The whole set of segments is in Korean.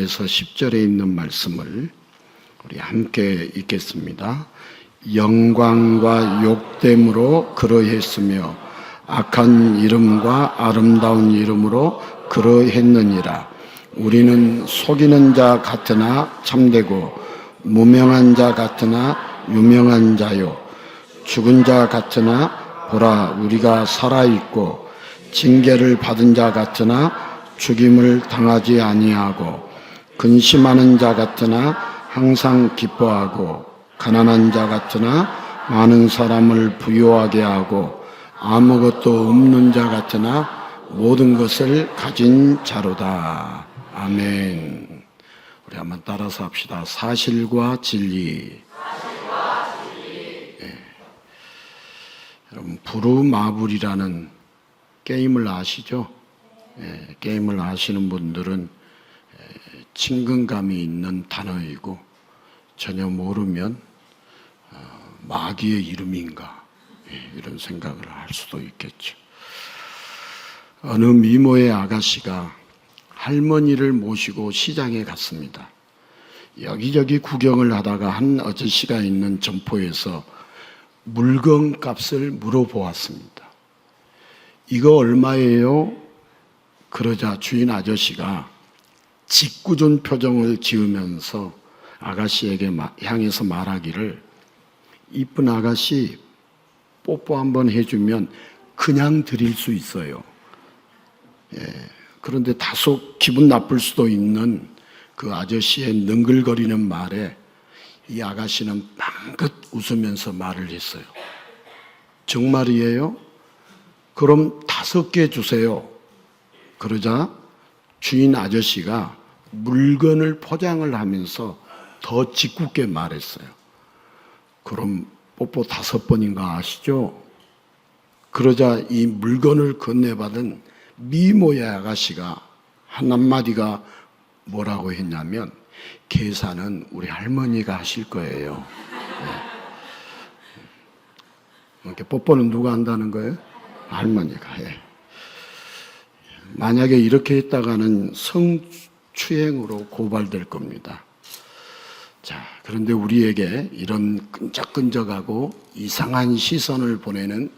5절에서 10절에 있는 말씀을 우리 함께 읽겠습니다. 영광과 욕됨으로 그러했으며 악한 이름과 아름다운 이름으로 그러했느니라. 우리는 속이는 자 같으나 참되고 무명한 자 같으나 유명한 자요, 죽은 자 같으나 보라 우리가 살아있고 징계를 받은 자 같으나 죽임을 당하지 아니하고 근심하는 자 같으나 항상 기뻐하고 가난한 자 같으나 많은 사람을 부유하게 하고 아무것도 없는 자 같으나 모든 것을 가진 자로다. 아멘. 우리 한번 따라서 합시다. 사실과 진리. 네. 여러분 부루마블이라는 게임을 아시죠? 네. 게임을 아시는 분들은 친근감이 있는 단어이고 전혀 모르면 마귀의 이름인가 이런 생각을 할 수도 있겠죠. 어느 미모의 아가씨가 할머니를 모시고 시장에 갔습니다. 여기저기 구경을 하다가 한 아저씨가 있는 점포에서 물건값을 물어보았습니다. 이거 얼마예요? 그러자 주인 아저씨가 짓궂은 표정을 지으면서 아가씨에게 향해서 말하기를, 이쁜 아가씨 뽀뽀 한번 해주면 그냥 드릴 수 있어요. 그런데 다소 기분 나쁠 수도 있는 그 아저씨의 능글거리는 말에 이 아가씨는 빵긋 웃으면서 말을 했어요. 정말이에요? 그럼 5개 주세요. 그러자 주인 아저씨가 물건을 포장을 하면서 더 짓궂게 말했어요. 그럼 뽀뽀 5번인가 아시죠? 그러자 이 물건을 건네받은 미모의 아가씨가 한마디가 뭐라고 했냐면, 계산은 우리 할머니가 하실 거예요. 이렇게 뽀뽀는 누가 한다는 거예요? 할머니가 해. 만약에 이렇게 했다가는 성추행으로 고발될 겁니다. 자, 그런데 우리에게 이런 끈적끈적하고 이상한 시선을 보내는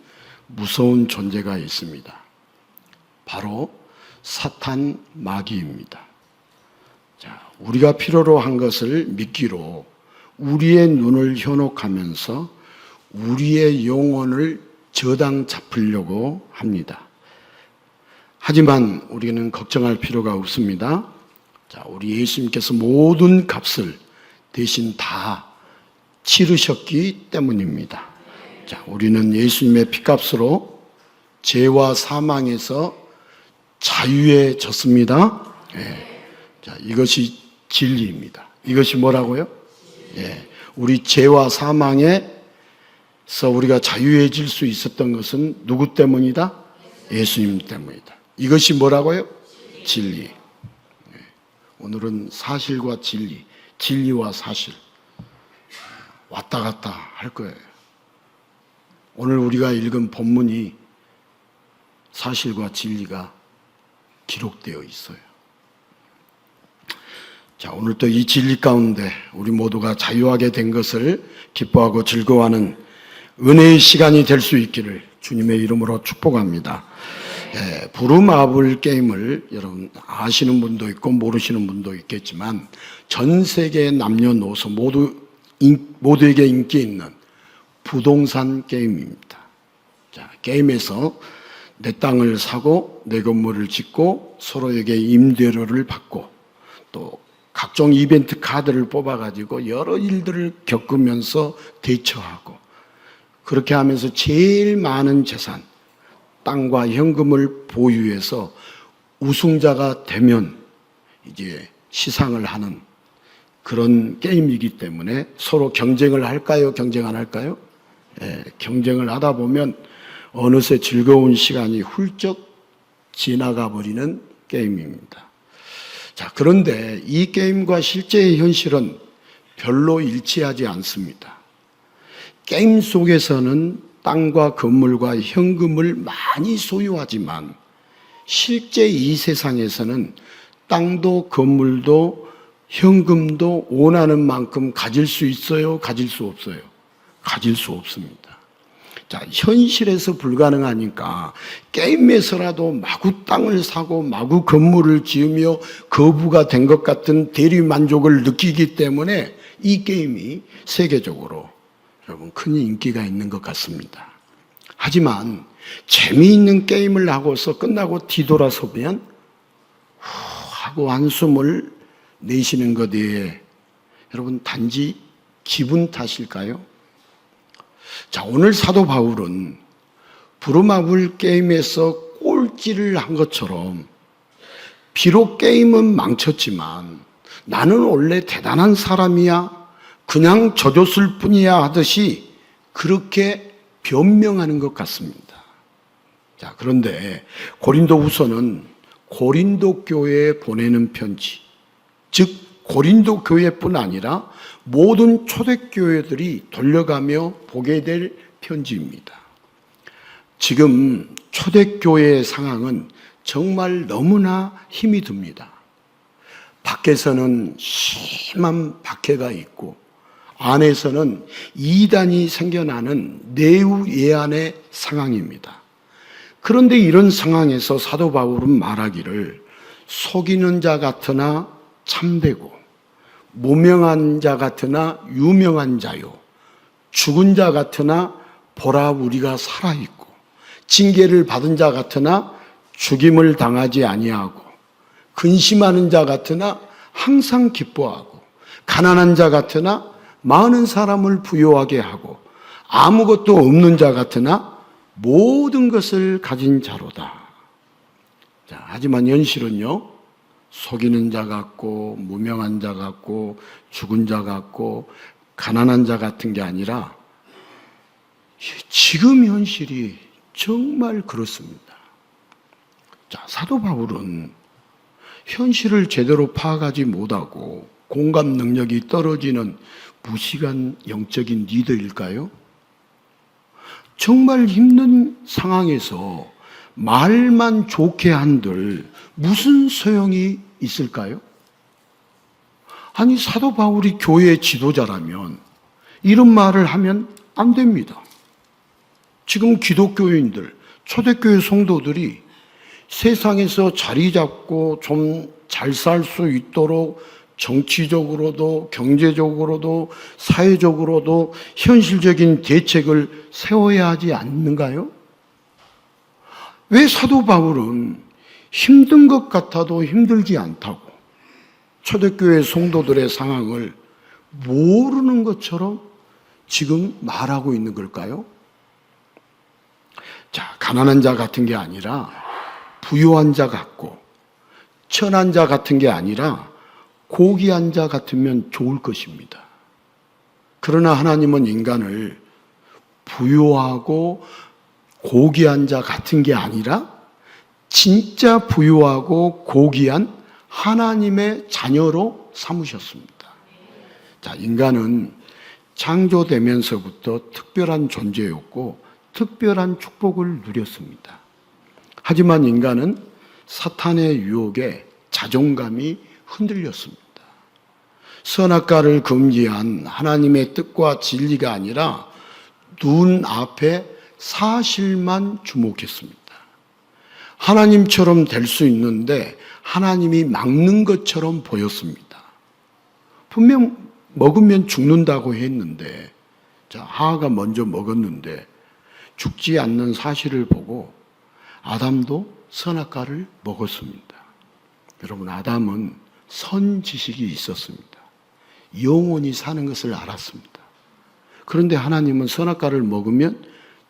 무서운 존재가 있습니다. 바로 사탄 마귀입니다. 자, 우리가 필요로 한 것을 믿기로 우리의 눈을 현혹하면서 우리의 영혼을 저당 잡으려고 합니다. 하지만 우리는 걱정할 필요가 없습니다. 자, 우리 예수님께서 모든 값을 대신 다 치르셨기 때문입니다. 자, 우리는 예수님의 피값으로 죄와 사망에서 자유해졌습니다. 자, 이것이 진리입니다. 이것이 뭐라고요? 우리 죄와 사망에서 우리가 자유해질 수 있었던 것은 누구 때문이다? 예수님 때문이다. 이것이 뭐라고요? 진리. 오늘은 사실과 진리, 진리와 사실 왔다 갔다 할 거예요. 오늘 우리가 읽은 본문이 사실과 진리가 기록되어 있어요. 자, 오늘 또 이 진리 가운데 우리 모두가 자유하게 된 것을 기뻐하고 즐거워하는 은혜의 시간이 될 수 있기를 주님의 이름으로 축복합니다. 부루마블 게임을 여러분 아시는 분도 있고 모르시는 분도 있겠지만 전 세계 남녀노소 모두에게 인기 있는 부동산 게임입니다. 자, 게임에서 내 땅을 사고 내 건물을 짓고 서로에게 임대료를 받고 또 각종 이벤트 카드를 뽑아가지고 여러 일들을 겪으면서 대처하고, 그렇게 하면서 제일 많은 재산, 땅과 현금을 보유해서 우승자가 되면 이제 시상을 하는 그런 게임이기 때문에 서로 경쟁을 할까요? 경쟁 안 할까요? 경쟁을 하다 보면 어느새 즐거운 시간이 훌쩍 지나가 버리는 게임입니다. 자, 그런데 이 게임과 실제의 현실은 별로 일치하지 않습니다. 게임 속에서는 땅과 건물과 현금을 많이 소유하지만 실제 이 세상에서는 땅도 건물도 현금도 원하는 만큼 가질 수 있어요? 가질 수 없어요? 가질 수 없습니다. 자, 현실에서 불가능하니까 게임에서라도 마구 땅을 사고 마구 건물을 지으며 거부가 된 것 같은 대리만족을 느끼기 때문에 이 게임이 세계적으로 여러분 큰 인기가 있는 것 같습니다. 하지만 재미있는 게임을 하고서 끝나고 뒤돌아서면 하고 한숨을 내쉬는 것에 여러분 단지 기분 탓일까요? 자, 오늘 사도 바울은 부르마블 게임에서 꼴찌를 한 것처럼 비록 게임은 망쳤지만 나는 원래 대단한 사람이야, 그냥 져줬을 뿐이야 하듯이 그렇게 변명하는 것 같습니다. 자, 그런데 고린도후서는 고린도 교회에 보내는 편지, 즉 고린도 교회뿐 아니라 모든 초대교회들이 돌려가며 보게 될 편지입니다. 지금 초대교회의 상황은 정말 너무나 힘이 듭니다. 밖에서는 심한 박해가 있고 안에서는 이단이 생겨나는 내우예안의 상황입니다. 그런데 이런 상황에서 사도 바울은 말하기를 속이는 자 같으나 참되고 무명한 자 같으나 유명한 자요, 죽은 자 같으나 보라 우리가 살아있고, 징계를 받은 자 같으나 죽임을 당하지 아니하고, 근심하는 자 같으나 항상 기뻐하고, 가난한 자 같으나 많은 사람을 부유하게 하고, 아무것도 없는 자 같으나 모든 것을 가진 자로다. 자, 하지만 현실은요, 속이는 자 같고 무명한 자 같고 죽은 자 같고 가난한 자 같은 게 아니라 지금 현실이 정말 그렇습니다. 자, 사도 바울은 현실을 제대로 파악하지 못하고 공감 능력이 떨어지는 무식한 영적인 리더일까요? 정말 힘든 상황에서 말만 좋게 한들 무슨 소용이 있을까요? 아니, 사도 바울이 교회의 지도자라면 이런 말을 하면 안 됩니다. 지금 기독교인들, 초대교회 성도들이 세상에서 자리 잡고 좀 잘 살 수 있도록 정치적으로도 경제적으로도 사회적으로도 현실적인 대책을 세워야 하지 않는가요? 왜 사도 바울은 힘든 것 같아도 힘들지 않다고 초대교회 성도들의 상황을 모르는 것처럼 지금 말하고 있는 걸까요? 자, 가난한 자 같은 게 아니라 부유한 자 같고 천한 자 같은 게 아니라 고귀한 자 같으면 좋을 것입니다. 그러나 하나님은 인간을 부유하고 고귀한 자 같은 게 아니라 진짜 부유하고 고귀한 하나님의 자녀로 삼으셨습니다. 자, 인간은 창조되면서부터 특별한 존재였고 특별한 축복을 누렸습니다. 하지만 인간은 사탄의 유혹에 자존감이 흔들렸습니다. 선악과를 금지한 하나님의 뜻과 진리가 아니라 눈앞에 사실만 주목했습니다. 하나님처럼 될 수 있는데 하나님이 막는 것처럼 보였습니다. 분명 먹으면 죽는다고 했는데, 자, 하와가 먼저 먹었는데 죽지 않는 사실을 보고 아담도 선악과를 먹었습니다. 여러분, 아담은 선지식이 있었습니다. 영원히 사는 것을 알았습니다. 그런데 하나님은 선악과를 먹으면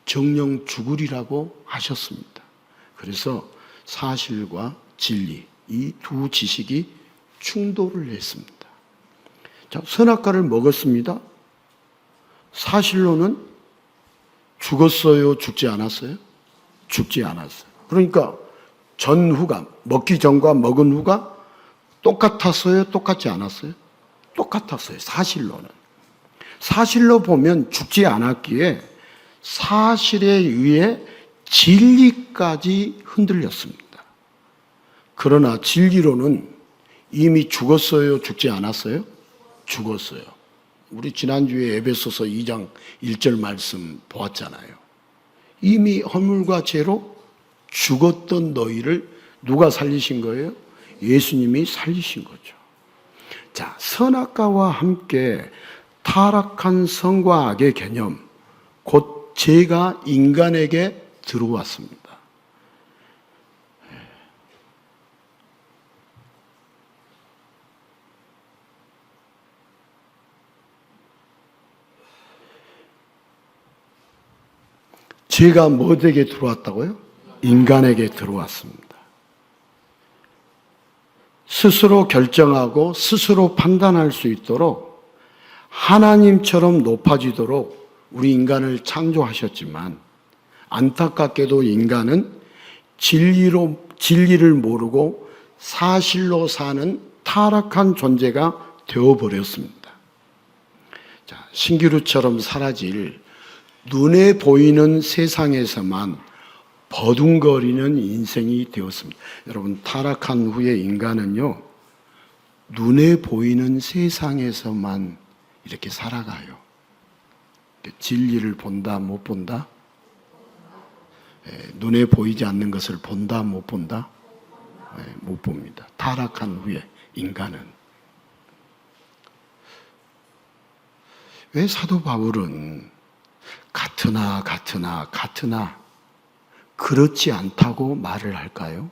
정령 죽으리라고 하셨습니다. 그래서 사실과 진리, 이 두 지식이 충돌을 했습니다. 자, 선악과를 먹었습니다. 사실로는 죽었어요? 죽지 않았어요? 죽지 않았어요. 그러니까 전후가, 먹기 전과 먹은 후가 똑같았어요? 똑같지 않았어요? 똑같았어요. 사실로는. 사실로 보면 죽지 않았기에 사실에 의해 진리까지 흔들렸습니다. 그러나 진리로는 이미 죽었어요? 죽지 않았어요? 죽었어요. 우리 지난주에 에베소서 2장 1절 말씀 보았잖아요. 이미 허물과 죄로 죽었던 너희를 누가 살리신 거예요? 예수님이 살리신 거죠. 자, 선악과와 함께 타락한 선과 악의 개념, 곧 죄가 인간에게 들어왔습니다. 죄가 뭐에게 들어왔다고요? 인간에게 들어왔습니다. 스스로 결정하고 스스로 판단할 수 있도록 하나님처럼 높아지도록 우리 인간을 창조하셨지만 안타깝게도 인간은 진리를 모르고 사실로 사는 타락한 존재가 되어버렸습니다. 자, 신기루처럼 사라질 눈에 보이는 세상에서만 버둥거리는 인생이 되었습니다. 여러분, 타락한 후에 인간은요, 눈에 보이는 세상에서만 이렇게 살아가요. 진리를 본다, 못 본다? 눈에 보이지 않는 것을 본다, 못 본다? 못 봅니다. 타락한 후에 인간은. 왜 사도 바울은 같으나 그렇지 않다고 말을 할까요?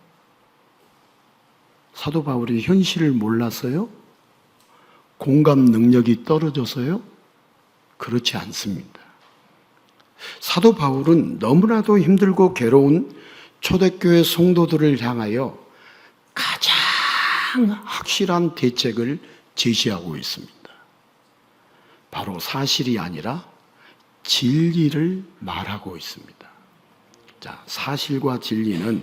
사도 바울이 현실을 몰라서요? 공감 능력이 떨어져서요? 그렇지 않습니다. 사도 바울은 너무나도 힘들고 괴로운 초대교회 성도들을 향하여 가장 확실한 대책을 제시하고 있습니다. 바로 사실이 아니라 진리를 말하고 있습니다. 자, 사실과 진리는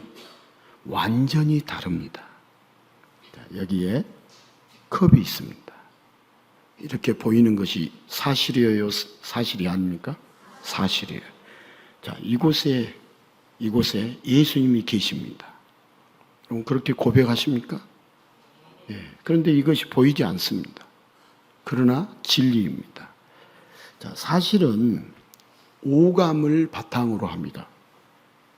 완전히 다릅니다. 자, 여기에 컵이 있습니다. 이렇게 보이는 것이 사실이에요? 사실이 아닙니까? 사실이에요. 자, 이곳에 예수님이 계십니다. 그럼 그렇게 고백하십니까? 예. 그런데 이것이 보이지 않습니다. 그러나 진리입니다. 자, 사실은 오감을 바탕으로 합니다.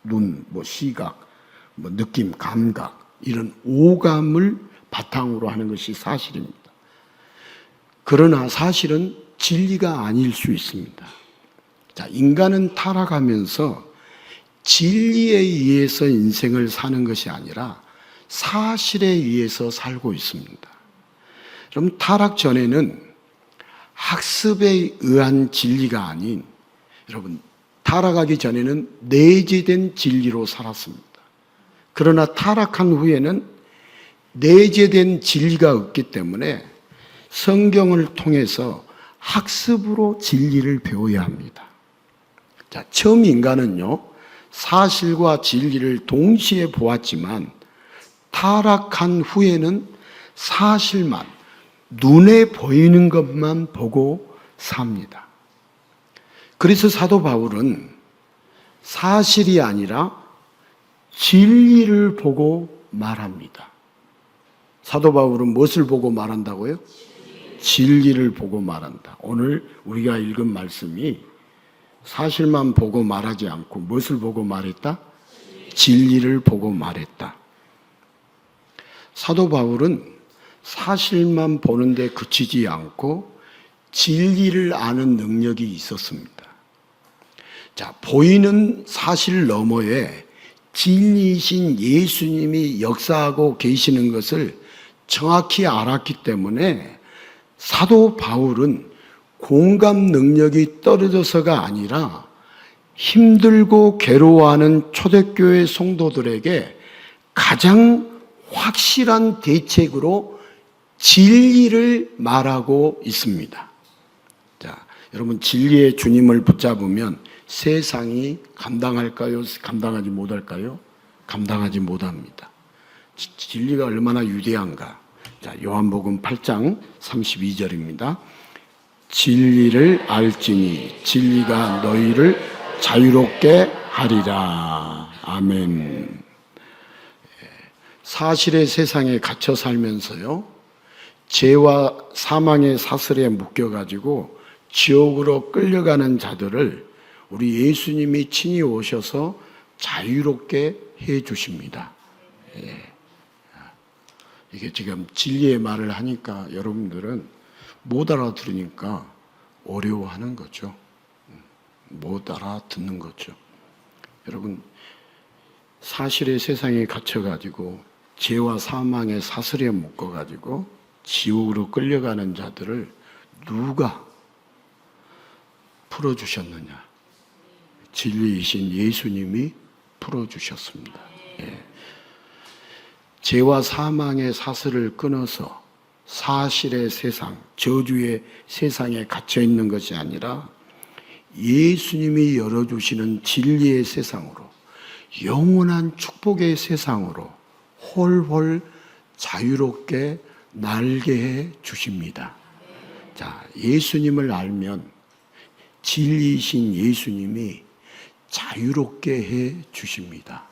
눈, 시각, 느낌, 감각, 이런 오감을 바탕으로 하는 것이 사실입니다. 그러나 사실은 진리가 아닐 수 있습니다. 자, 인간은 타락하면서 진리에 의해서 인생을 사는 것이 아니라 사실에 의해서 살고 있습니다. 그럼 타락 전에는 학습에 의한 진리가 아닌, 여러분, 타락하기 전에는 내재된 진리로 살았습니다. 그러나 타락한 후에는 내재된 진리가 없기 때문에 성경을 통해서 학습으로 진리를 배워야 합니다. 자, 처음 인간은요, 사실과 진리를 동시에 보았지만 타락한 후에는 사실만, 눈에 보이는 것만 보고 삽니다. 그래서 사도 바울은 사실이 아니라 진리를 보고 말합니다. 사도 바울은 무엇을 보고 말한다고요? 진리를 보고 말한다. 오늘 우리가 읽은 말씀이 사실만 보고 말하지 않고 무엇을 보고 말했다? 진리를 보고 말했다. 사도 바울은 사실만 보는데 그치지 않고 진리를 아는 능력이 있었습니다. 자, 보이는 사실 너머에 진리이신 예수님이 역사하고 계시는 것을 정확히 알았기 때문에 사도 바울은 공감 능력이 떨어져서가 아니라 힘들고 괴로워하는 초대교회 성도들에게 가장 확실한 대책으로 진리를 말하고 있습니다. 자, 여러분, 진리의 주님을 붙잡으면 세상이 감당할까요? 감당하지 못할까요? 감당하지 못합니다. 진리가 얼마나 위대한가. 자, 요한복음 8장 32절입니다. 진리를 알지니 진리가 너희를 자유롭게 하리라. 아멘. 사실의 세상에 갇혀 살면서요, 죄와 사망의 사슬에 묶여가지고 지옥으로 끌려가는 자들을 우리 예수님이 친히 오셔서 자유롭게 해 주십니다. 예. 이게 지금 진리의 말을 하니까 여러분들은 못 알아들으니까 어려워하는 거죠. 못 알아듣는 거죠. 여러분, 사실의 세상에 갇혀가지고 죄와 사망의 사슬에 묶어가지고 지옥으로 끌려가는 자들을 누가 풀어주셨느냐? 진리이신 예수님이 풀어주셨습니다. 예. 죄와 사망의 사슬을 끊어서 사실의 세상, 저주의 세상에 갇혀 있는 것이 아니라 예수님이 열어주시는 진리의 세상으로, 영원한 축복의 세상으로 홀홀 자유롭게 날게 해 주십니다. 자, 예수님을 알면 진리이신 예수님이 자유롭게 해 주십니다.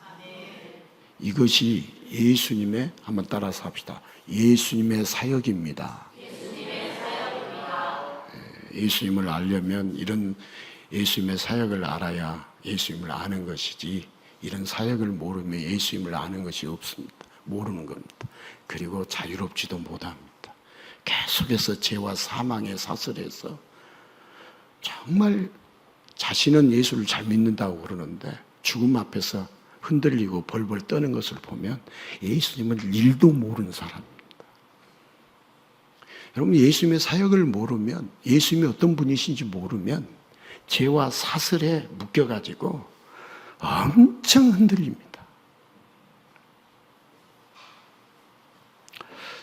이것이 예수님의, 한번 따라서 합시다. 예수님의 사역입니다. 예수님을 알려면 이런 예수님의 사역을 알아야 예수님을 아는 것이지, 이런 사역을 모르면 예수님을 아는 것이 없습니다. 모르는 겁니다. 그리고 자유롭지도 못합니다. 계속해서 죄와 사망의 사슬에서 정말 자신은 예수를 잘 믿는다고 그러는데 죽음 앞에서 흔들리고 벌벌 떠는 것을 보면 예수님은 일도 모르는 사람입니다. 여러분, 예수님의 사역을 모르면, 예수님이 어떤 분이신지 모르면 죄와 사슬에 묶여가지고 엄청 흔들립니다.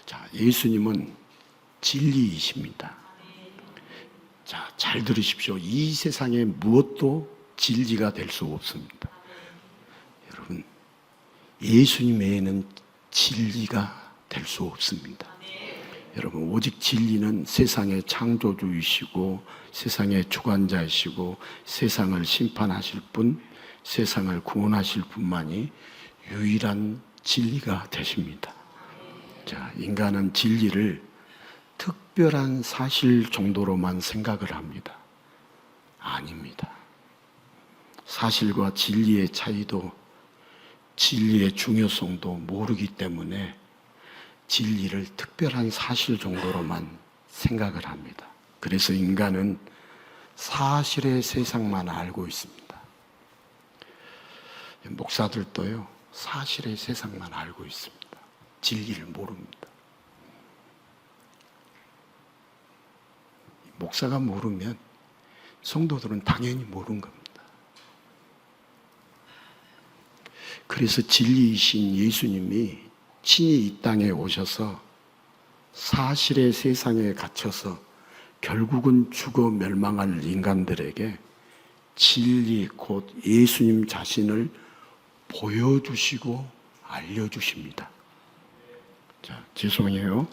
자, 예수님은 진리이십니다. 자, 잘 들으십시오. 이 세상에 무엇도 진리가 될 수 없습니다. 여러분, 예수님 외에는 진리가 될 수 없습니다. 여러분, 오직 진리는 세상의 창조주이시고 세상의 주관자이시고 세상을 심판하실 분, 세상을 구원하실 분만이 유일한 진리가 되십니다. 자, 인간은 진리를 특별한 사실 정도로만 생각을 합니다. 아닙니다. 사실과 진리의 차이도, 진리의 중요성도 모르기 때문에 진리를 특별한 사실 정도로만 생각을 합니다. 그래서 인간은 사실의 세상만 알고 있습니다. 목사들도요, 사실의 세상만 알고 있습니다. 진리를 모릅니다. 목사가 모르면 성도들은 당연히 모르는 겁니다. 그래서 진리이신 예수님이 친히 이 땅에 오셔서 사실의 세상에 갇혀서 결국은 죽어 멸망할 인간들에게 진리 곧 예수님 자신을 보여주시고 알려주십니다. 자, 죄송해요.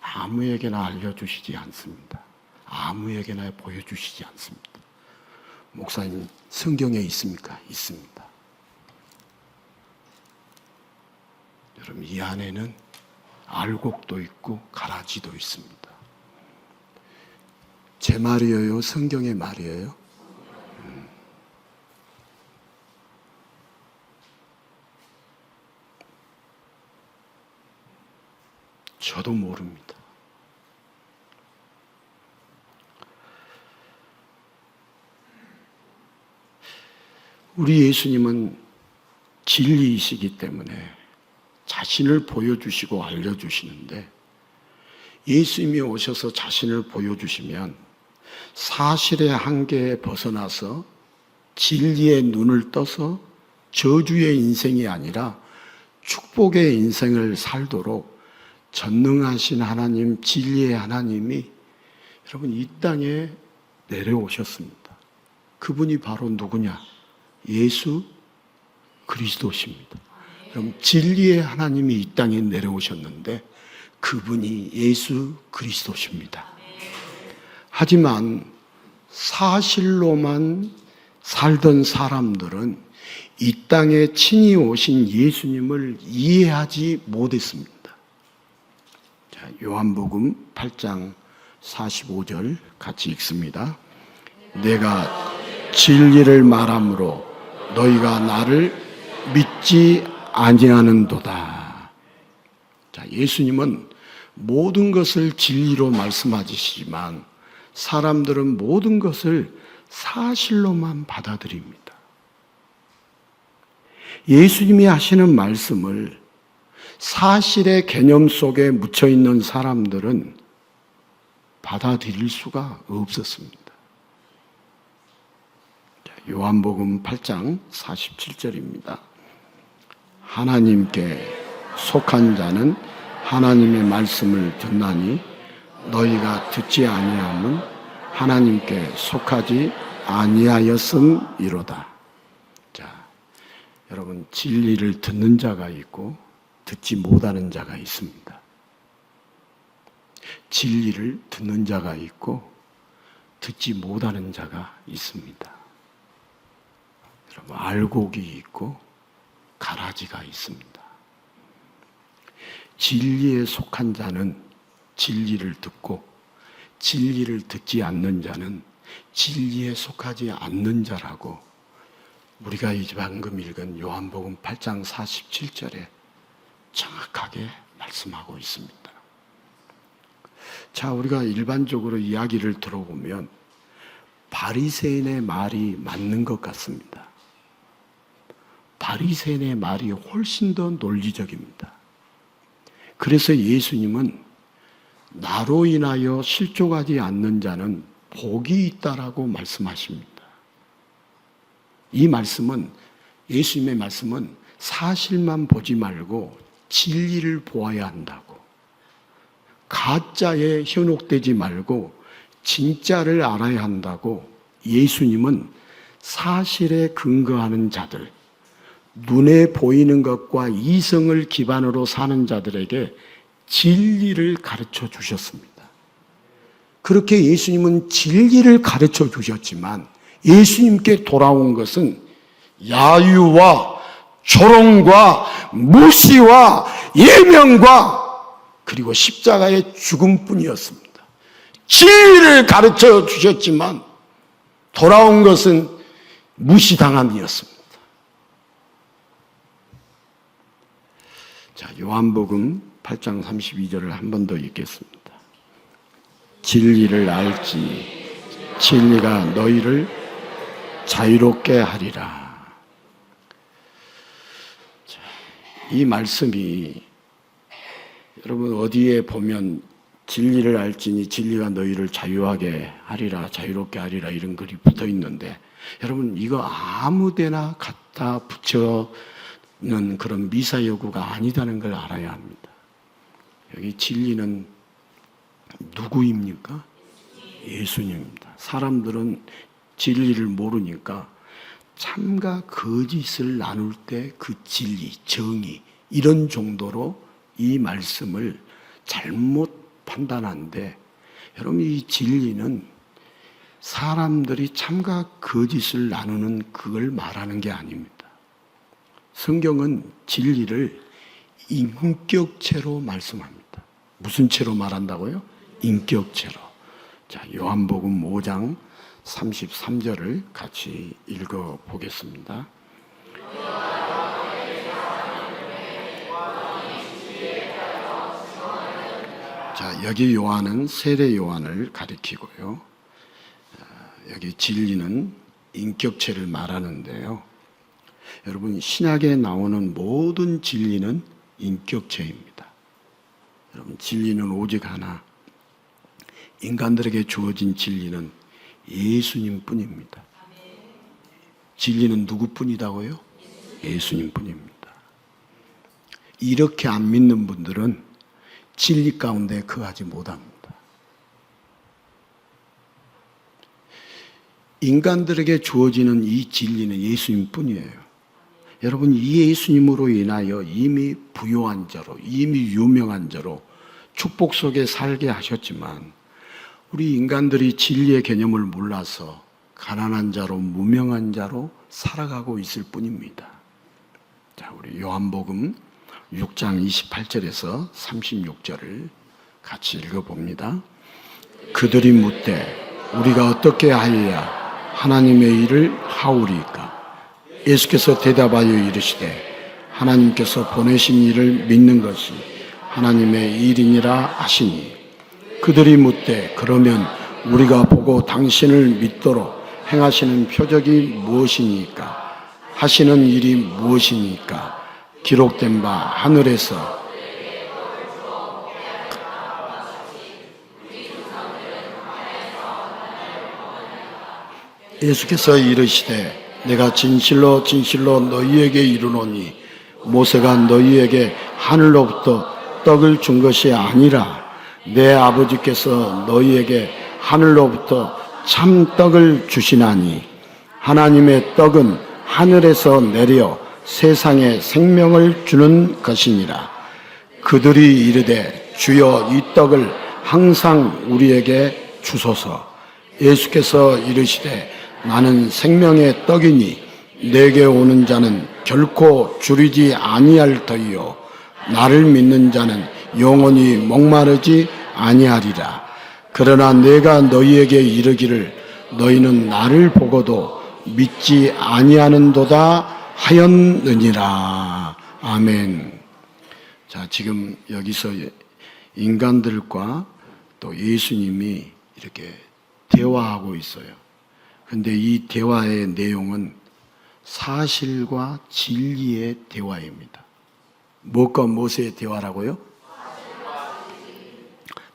아무에게나 알려주시지 않습니다. 아무에게나 보여주시지 않습니다. 목사님, 성경에 있습니까? 있습니다. 여러분, 이 안에는 알곡도 있고 가라지도 있습니다. 제 말이에요? 성경의 말이에요? 저도 모릅니다. 우리 예수님은 진리이시기 때문에 자신을 보여주시고 알려주시는데, 예수님이 오셔서 자신을 보여주시면 사실의 한계에 벗어나서 진리의 눈을 떠서 저주의 인생이 아니라 축복의 인생을 살도록 전능하신 하나님, 진리의 하나님이 여러분 이 땅에 내려오셨습니다. 그분이 바로 누구냐? 예수 그리스도십니다. 그럼 진리의 하나님이 이 땅에 내려오셨는데 그분이 예수 그리스도십니다. 하지만 사실로만 살던 사람들은 이 땅에 친히 오신 예수님을 이해하지 못했습니다. 자, 요한복음 8장 45절 같이 읽습니다. 내가 진리를 말함으로 너희가 나를 믿지 아니하는도다. 자, 예수님은 모든 것을 진리로 말씀하시지만 사람들은 모든 것을 사실로만 받아들입니다. 예수님이 하시는 말씀을 사실의 개념 속에 묻혀 있는 사람들은 받아들일 수가 없었습니다. 요한복음 8장 47절입니다. 하나님께 속한 자는 하나님의 말씀을 듣나니 너희가 듣지 아니함은 하나님께 속하지 아니하였음이로다. 자, 여러분, 진리를 듣는 자가 있고 듣지 못하는 자가 있습니다. 진리를 듣는 자가 있고 듣지 못하는 자가 있습니다. 여러분, 알곡이 있고 가라지가 있습니다. 진리에 속한 자는 진리를 듣고 진리를 듣지 않는 자는 진리에 속하지 않는 자라고 우리가 방금 읽은 요한복음 8장 47절에 정확하게 말씀하고 있습니다. 자, 우리가 일반적으로 이야기를 들어보면 바리새인의 말이 맞는 것 같습니다. 바리새인의 말이 훨씬 더 논리적입니다. 그래서 예수님은 나로 인하여 실족하지 않는 자는 복이 있다라고 말씀하십니다. 이 말씀은, 예수님의 말씀은 사실만 보지 말고 진리를 보아야 한다고, 가짜에 현혹되지 말고 진짜를 알아야 한다고 예수님은 사실에 근거하는 자들, 눈에 보이는 것과 이성을 기반으로 사는 자들에게 진리를 가르쳐 주셨습니다. 그렇게 예수님은 진리를 가르쳐 주셨지만 예수님께 돌아온 것은 야유와 조롱과 무시와 예명과 그리고 십자가의 죽음뿐이었습니다. 진리를 가르쳐 주셨지만 돌아온 것은 무시당함이었습니다. 자, 요한복음 8장 32절을 한 번 더 읽겠습니다. 진리를 알지 진리가 너희를 자유롭게 하리라. 자, 이 말씀이 여러분 어디에 보면 진리를 알지니 진리가 너희를 자유하게 하리라, 자유롭게 하리라 이런 글이 붙어 있는데 여러분 이거 아무데나 갖다 붙여는 그런 미사여구가 아니다는 걸 알아야 합니다. 여기 진리는 누구입니까? 예수님입니다. 사람들은 진리를 모르니까 참과 거짓을 나눌 때 그 진리, 정의 이런 정도로 이 말씀을 잘못 판단하는데 여러분 이 진리는 사람들이 참과 거짓을 나누는 그걸 말하는 게 아닙니다. 성경은 진리를 인격체로 말씀합니다. 무슨 체로 말한다고요? 인격체로. 자, 요한복음 5장 33절을 같이 읽어 보겠습니다. 자, 여기 요한은 세례 요한을 가리키고요. 여기 진리는 인격체를 말하는데요. 여러분 신약에 나오는 모든 진리는 인격체입니다. 여러분 진리는 오직 하나, 인간들에게 주어진 진리는 예수님 뿐입니다. 진리는 누구뿐이다고요? 예수님 뿐입니다. 이렇게 안 믿는 분들은 진리 가운데 거하지 못합니다. 인간들에게 주어지는 이 진리는 예수님 뿐이에요. 여러분 이 예수님으로 인하여 이미 부요한 자로, 이미 유명한 자로 축복 속에 살게 하셨지만 우리 인간들이 진리의 개념을 몰라서 가난한 자로, 무명한 자로 살아가고 있을 뿐입니다. 자, 우리 요한복음 6장 28절에서 36절을 같이 읽어봅니다. 그들이 묻되 우리가 어떻게 하여야 하나님의 일을 하오리까? 예수께서 대답하여 이르시되 하나님께서 보내신 일을 믿는 것이 하나님의 일이니라 하시니 그들이 묻되 그러면 우리가 보고 당신을 믿도록 행하시는 표적이 무엇이니까? 하시는 일이 무엇이니까? 기록된 바 하늘에서 예수께서 이르시되 내가 진실로 진실로 너희에게 이르노니 모세가 너희에게 하늘로부터 떡을 준 것이 아니라 내 아버지께서 너희에게 하늘로부터 참 떡을 주시나니 하나님의 떡은 하늘에서 내려 세상에 생명을 주는 것이니라. 그들이 이르되 주여 이 떡을 항상 우리에게 주소서. 예수께서 이르시되 나는 생명의 떡이니 내게 오는 자는 결코 줄이지 아니할 터이요 나를 믿는 자는 영원히 목마르지 아니하리라. 그러나 내가 너희에게 이르기를 너희는 나를 보고도 믿지 아니하는도다 하였느니라. 아멘. 자, 지금 여기서 인간들과 또 예수님이 이렇게 대화하고 있어요. 근데 이 대화의 내용은 사실과 진리의 대화입니다. 무엇과 무엇의 대화라고요?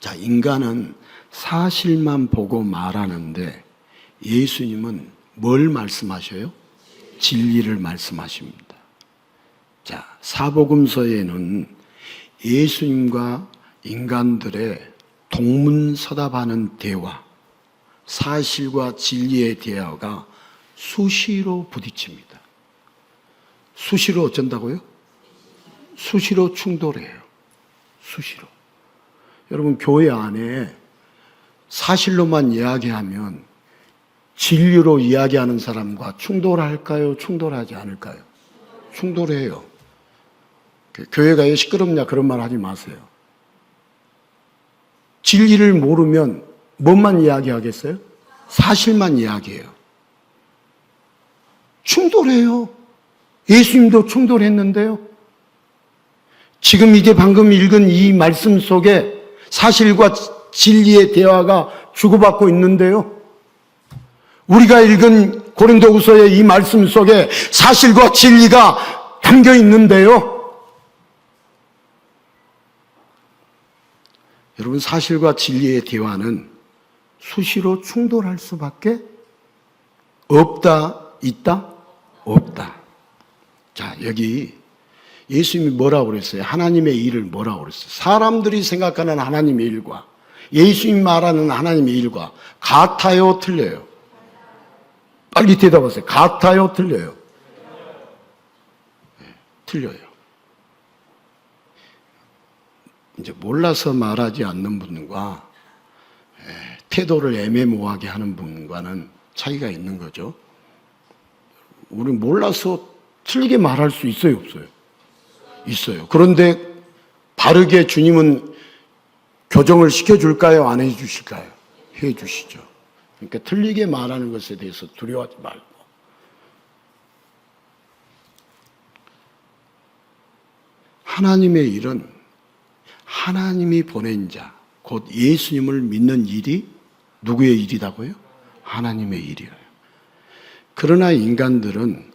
자, 인간은 사실만 보고 말하는데 예수님은 뭘 말씀하셔요? 진리를 말씀하십니다. 자, 사복음서에는 예수님과 인간들의 동문서답하는 대화, 사실과 진리의 대화가 수시로 부딪힙니다. 수시로 어쩐다고요? 수시로 충돌해요. 수시로. 여러분, 교회 안에 사실로만 이야기하면 진리로 이야기하는 사람과 충돌할까요? 충돌하지 않을까요? 충돌해요. 교회가 왜 시끄럽냐 그런 말 하지 마세요. 진리를 모르면 뭔만 이야기하겠어요? 사실만 이야기해요. 충돌해요. 예수님도 충돌했는데요. 지금 이제 방금 읽은 이 말씀 속에 사실과 진리의 대화가 주고받고 있는데요. 우리가 읽은 고린도후서의 이 말씀 속에 사실과 진리가 담겨 있는데요. 여러분, 사실과 진리의 대화는 수시로 충돌할 수밖에 없다, 있다, 없다. 자, 여기 예수님이 뭐라고 그랬어요? 하나님의 일을 뭐라고 그랬어요? 사람들이 생각하는 하나님의 일과 예수님 말하는 하나님의 일과 같아요, 틀려요? 빨리 대답하세요. 같아요, 틀려요? 네, 틀려요. 이제 몰라서 말하지 않는 분과 태도를 애매모호하게 하는 분과는 차이가 있는 거죠. 우리 몰라서 틀리게 말할 수 있어요, 없어요? 있어요. 그런데 바르게 주님은 교정을 시켜줄까요? 안 해주실까요? 해주시죠. 그러니까 틀리게 말하는 것에 대해서 두려워하지 말고. 하나님의 일은 하나님이 보낸 자, 곧 예수님을 믿는 일이 누구의 일이라고요? 하나님의 일이에요. 그러나 인간들은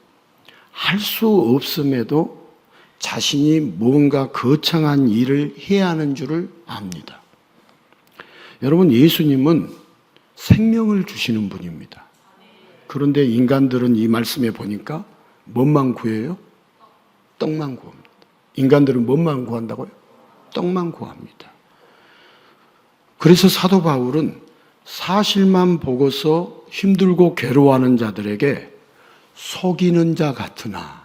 할 수 없음에도 자신이 뭔가 거창한 일을 해야 하는 줄을 압니다. 여러분, 예수님은 생명을 주시는 분입니다. 그런데 인간들은 이 말씀에 보니까 뭔만 구해요? 떡만 구합니다. 인간들은 뭔만 구한다고요? 떡만 구합니다. 그래서 사도 바울은 사실만 보고서 힘들고 괴로워하는 자들에게 속이는 자 같으나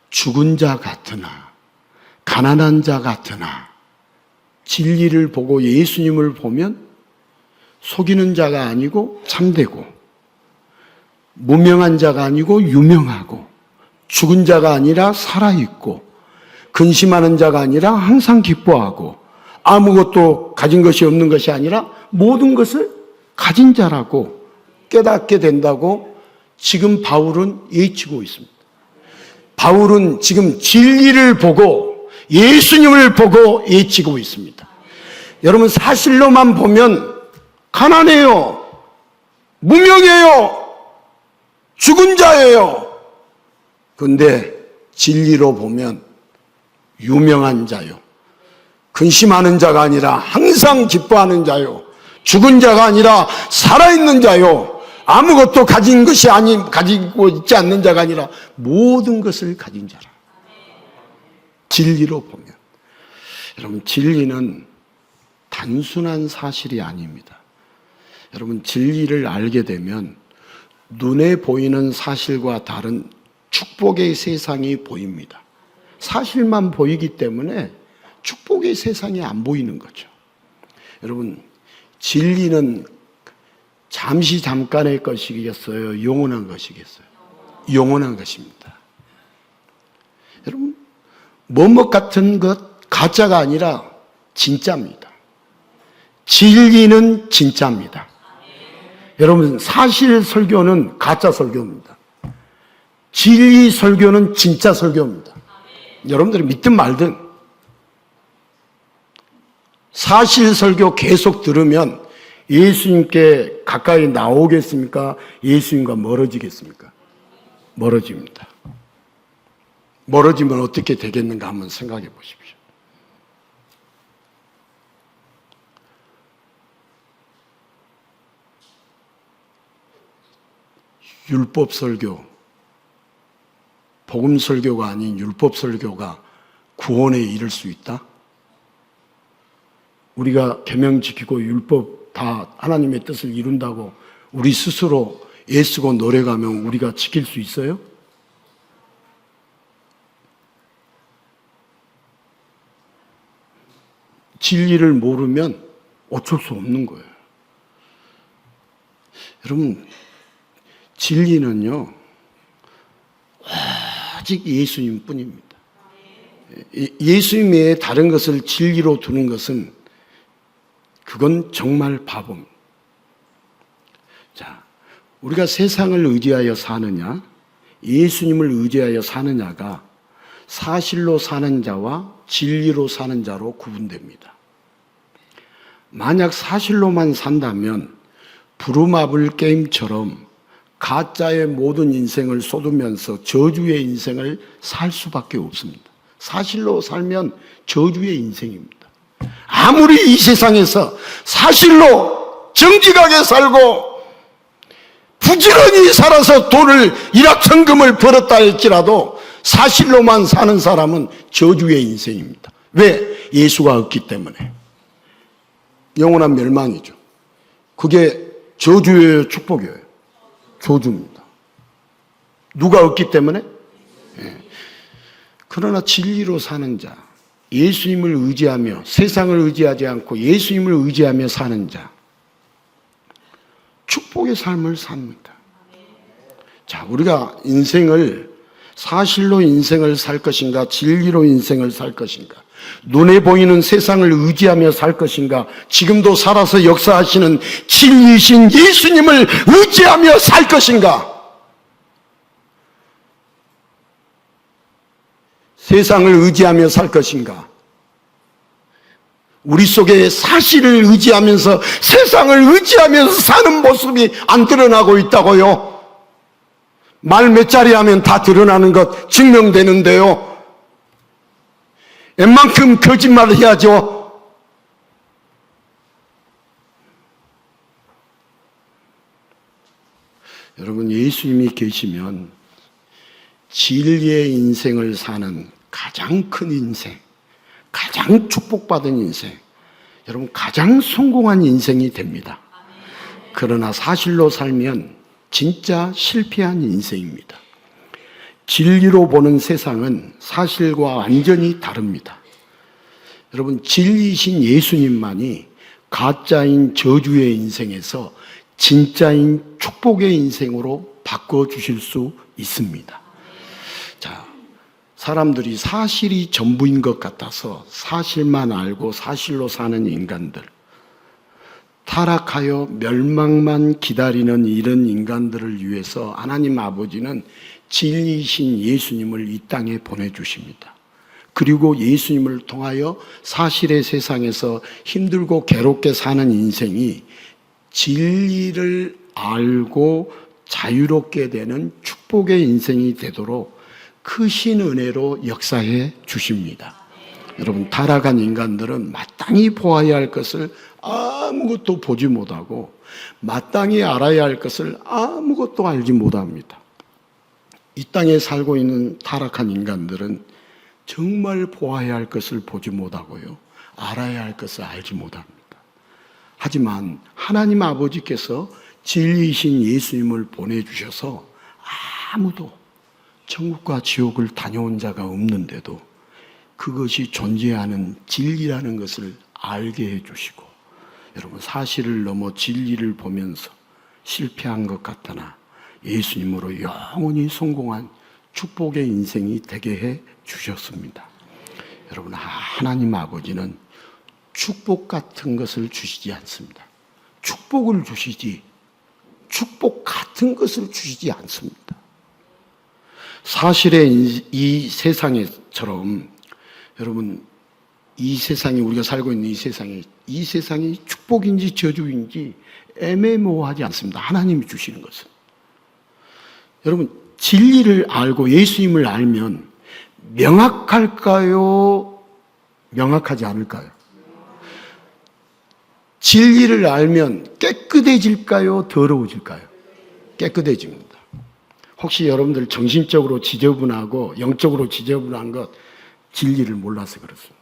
죽은 자 같으나 가난한 자 같으나 진리를 보고 예수님을 보면 속이는 자가 아니고 참되고 무명한 자가 아니고 유명하고, 죽은 자가 아니라 살아있고, 근심하는 자가 아니라 항상 기뻐하고, 아무것도 가진 것이 없는 것이 아니라 모든 것을 가진 자라고 깨닫게 된다고 지금 바울은 예치고 있습니다. 바울은 지금 진리를 보고 예수님을 보고 예치고 있습니다. 여러분, 사실로만 보면 가난해요, 무명해요, 죽은 자예요. 그런데 진리로 보면 유명한 자요, 근심하는 자가 아니라 항상 기뻐하는 자요, 죽은 자가 아니라 살아있는 자요, 아무것도 가지고 있지 않는 자가 아니라 모든 것을 가진 자라. 진리로 보면. 여러분, 진리는 단순한 사실이 아닙니다. 여러분, 진리를 알게 되면 눈에 보이는 사실과 다른 축복의 세상이 보입니다. 사실만 보이기 때문에 축복의 세상이 안 보이는 거죠. 여러분, 진리는 잠깐의 것이겠어요? 영원한 것이겠어요? 영원한 것입니다. 여러분, 뭐뭐 같은 것, 가짜가 아니라 진짜입니다. 진리는 진짜입니다. 여러분, 사실 설교는 가짜 설교입니다. 진리 설교는 진짜 설교입니다. 여러분들이 믿든 말든 사실 설교 계속 들으면 예수님께 가까이 나오겠습니까? 예수님과 멀어지겠습니까? 멀어집니다. 멀어지면 어떻게 되겠는가 한번 생각해 보십시오. 율법 설교, 복음 설교가 아닌 율법 설교가 구원에 이를 수 있다? 우리가 계명 지키고 율법 다 하나님의 뜻을 이룬다고 우리 스스로 애쓰고 노력하면 우리가 지킬 수 있어요? 진리를 모르면 어쩔 수 없는 거예요. 여러분, 진리는요, 오직 예수님 뿐입니다. 예수님 외에 다른 것을 진리로 두는 것은 그건 정말 바보입니다. 자, 우리가 세상을 의지하여 사느냐, 예수님을 의지하여 사느냐가 사실로 사는 자와 진리로 사는 자로 구분됩니다. 만약 사실로만 산다면 부루마블 게임처럼 가짜의 모든 인생을 쏟으면서 저주의 인생을 살 수밖에 없습니다. 사실로 살면 저주의 인생입니다. 아무리 이 세상에서 사실로 정직하게 살고 부지런히 살아서 돈을 일확천금을 벌었다 할지라도 사실로만 사는 사람은 저주의 인생입니다. 왜? 예수가 없기 때문에. 영원한 멸망이죠. 그게 저주예요, 축복이에요? 저주입니다. 누가 없기 때문에? 예. 그러나 진리로 사는 자, 예수님을 의지하며 세상을 의지하지 않고 예수님을 의지하며 사는 자, 축복의 삶을 삽니다. 자, 우리가 인생을 사실로 인생을 살 것인가, 진리로 인생을 살 것인가, 눈에 보이는 세상을 의지하며 살 것인가, 지금도 살아서 역사하시는 진리이신 예수님을 의지하며 살 것인가, 세상을 의지하며 살 것인가, 우리 속에 사실을 의지하면서 세상을 의지하면서 사는 모습이 안 드러나고 있다고요. 말 몇 자리 하면 다 드러나는 것 증명되는데요. 웬만큼 거짓말을 해야죠. 여러분, 예수님이 계시면 진리의 인생을 사는 가장 큰 인생, 가장 축복받은 인생, 여러분 가장 성공한 인생이 됩니다. 그러나 사실로 살면 진짜 실패한 인생입니다. 진리로 보는 세상은 사실과 완전히 다릅니다. 여러분, 진리이신 예수님만이 가짜인 저주의 인생에서 진짜인 축복의 인생으로 바꿔주실 수 있습니다. 자, 사람들이 사실이 전부인 것 같아서 사실만 알고 사실로 사는 인간들, 타락하여 멸망만 기다리는 이런 인간들을 위해서 하나님 아버지는 진리이신 예수님을 이 땅에 보내주십니다. 그리고 예수님을 통하여 사실의 세상에서 힘들고 괴롭게 사는 인생이 진리를 알고 자유롭게 되는 축복의 인생이 되도록 크신 은혜로 역사해 주십니다. 여러분, 타락한 인간들은 마땅히 보아야 할 것을 아무것도 보지 못하고 마땅히 알아야 할 것을 아무것도 알지 못합니다. 이 땅에 살고 있는 타락한 인간들은 정말 보아야 할 것을 보지 못하고요, 알아야 할 것을 알지 못합니다. 하지만 하나님 아버지께서 진리이신 예수님을 보내주셔서 아무도 천국과 지옥을 다녀온 자가 없는데도 그것이 존재하는 진리라는 것을 알게 해주시고, 여러분, 사실을 넘어 진리를 보면서 실패한 것 같으나 예수님으로 영원히 성공한 축복의 인생이 되게 해 주셨습니다. 여러분, 하나님 아버지는 축복 같은 것을 주시지 않습니다. 축복을 주시지 축복 같은 것을 주시지 않습니다. 사실의 이 세상에처럼, 여러분, 이 세상이, 우리가 살고 있는 이 세상이 축복인지 저주인지 애매모호하지 않습니다. 하나님이 주시는 것은. 여러분, 진리를 알고 예수님을 알면 명확할까요? 명확하지 않을까요? 진리를 알면 깨끗해질까요? 더러워질까요? 깨끗해집니다. 혹시 여러분들 정신적으로 지저분하고 영적으로 지저분한 것, 진리를 몰라서 그렇습니다.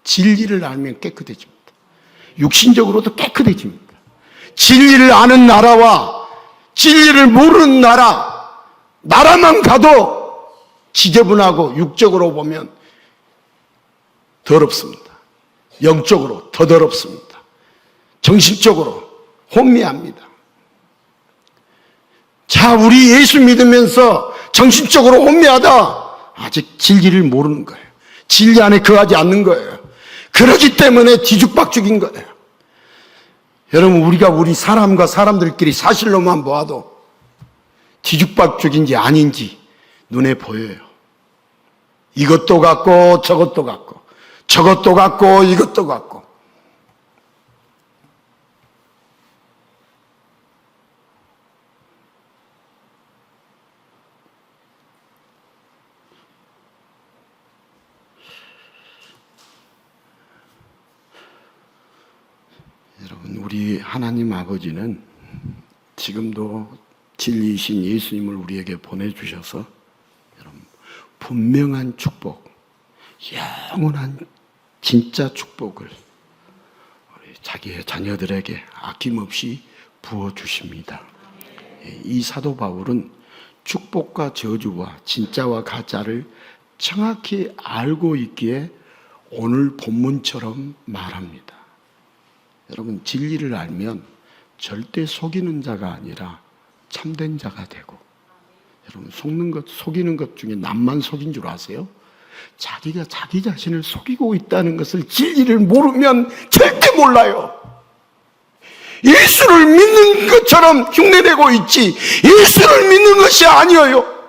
진리를 알면 깨끗해집니다. 육신적으로도 깨끗해집니다. 진리를 아는 나라와 진리를 모르는 나라만 가도 지저분하고 육적으로 보면 더럽습니다. 영적으로 더 더럽습니다. 정신적으로 혼미합니다. 자, 우리 예수 믿으면서 정신적으로 혼미하다, 아직 진리를 모르는 거예요. 진리 안에 거하지 않는 거예요. 그러기 때문에 뒤죽박죽인 거예요. 여러분, 우리 사람과 사람들끼리 사실로만 보아도 뒤죽박죽인지 아닌지 눈에 보여요. 이것도 같고 저것도 같고 저것도 같고 이것도 같고. 여러분, 우리 하나님 아버지는 지금도 진리이신 예수님을 우리에게 보내주셔서 여러분, 분명한 축복, 영원한 진짜 축복을 우리 자기의 자녀들에게 아낌없이 부어주십니다. 이 사도 바울은 축복과 저주와 진짜와 가짜를 정확히 알고 있기에 오늘 본문처럼 말합니다. 여러분, 진리를 알면 절대 속이는 자가 아니라 참된 자가 되고, 여러분, 속이는 것 중에 남만 속인 줄 아세요? 자기가 자기 자신을 속이고 있다는 것을 진리를 모르면 절대 몰라요. 예수를 믿는 것처럼 흉내내고 있지 예수를 믿는 것이 아니에요.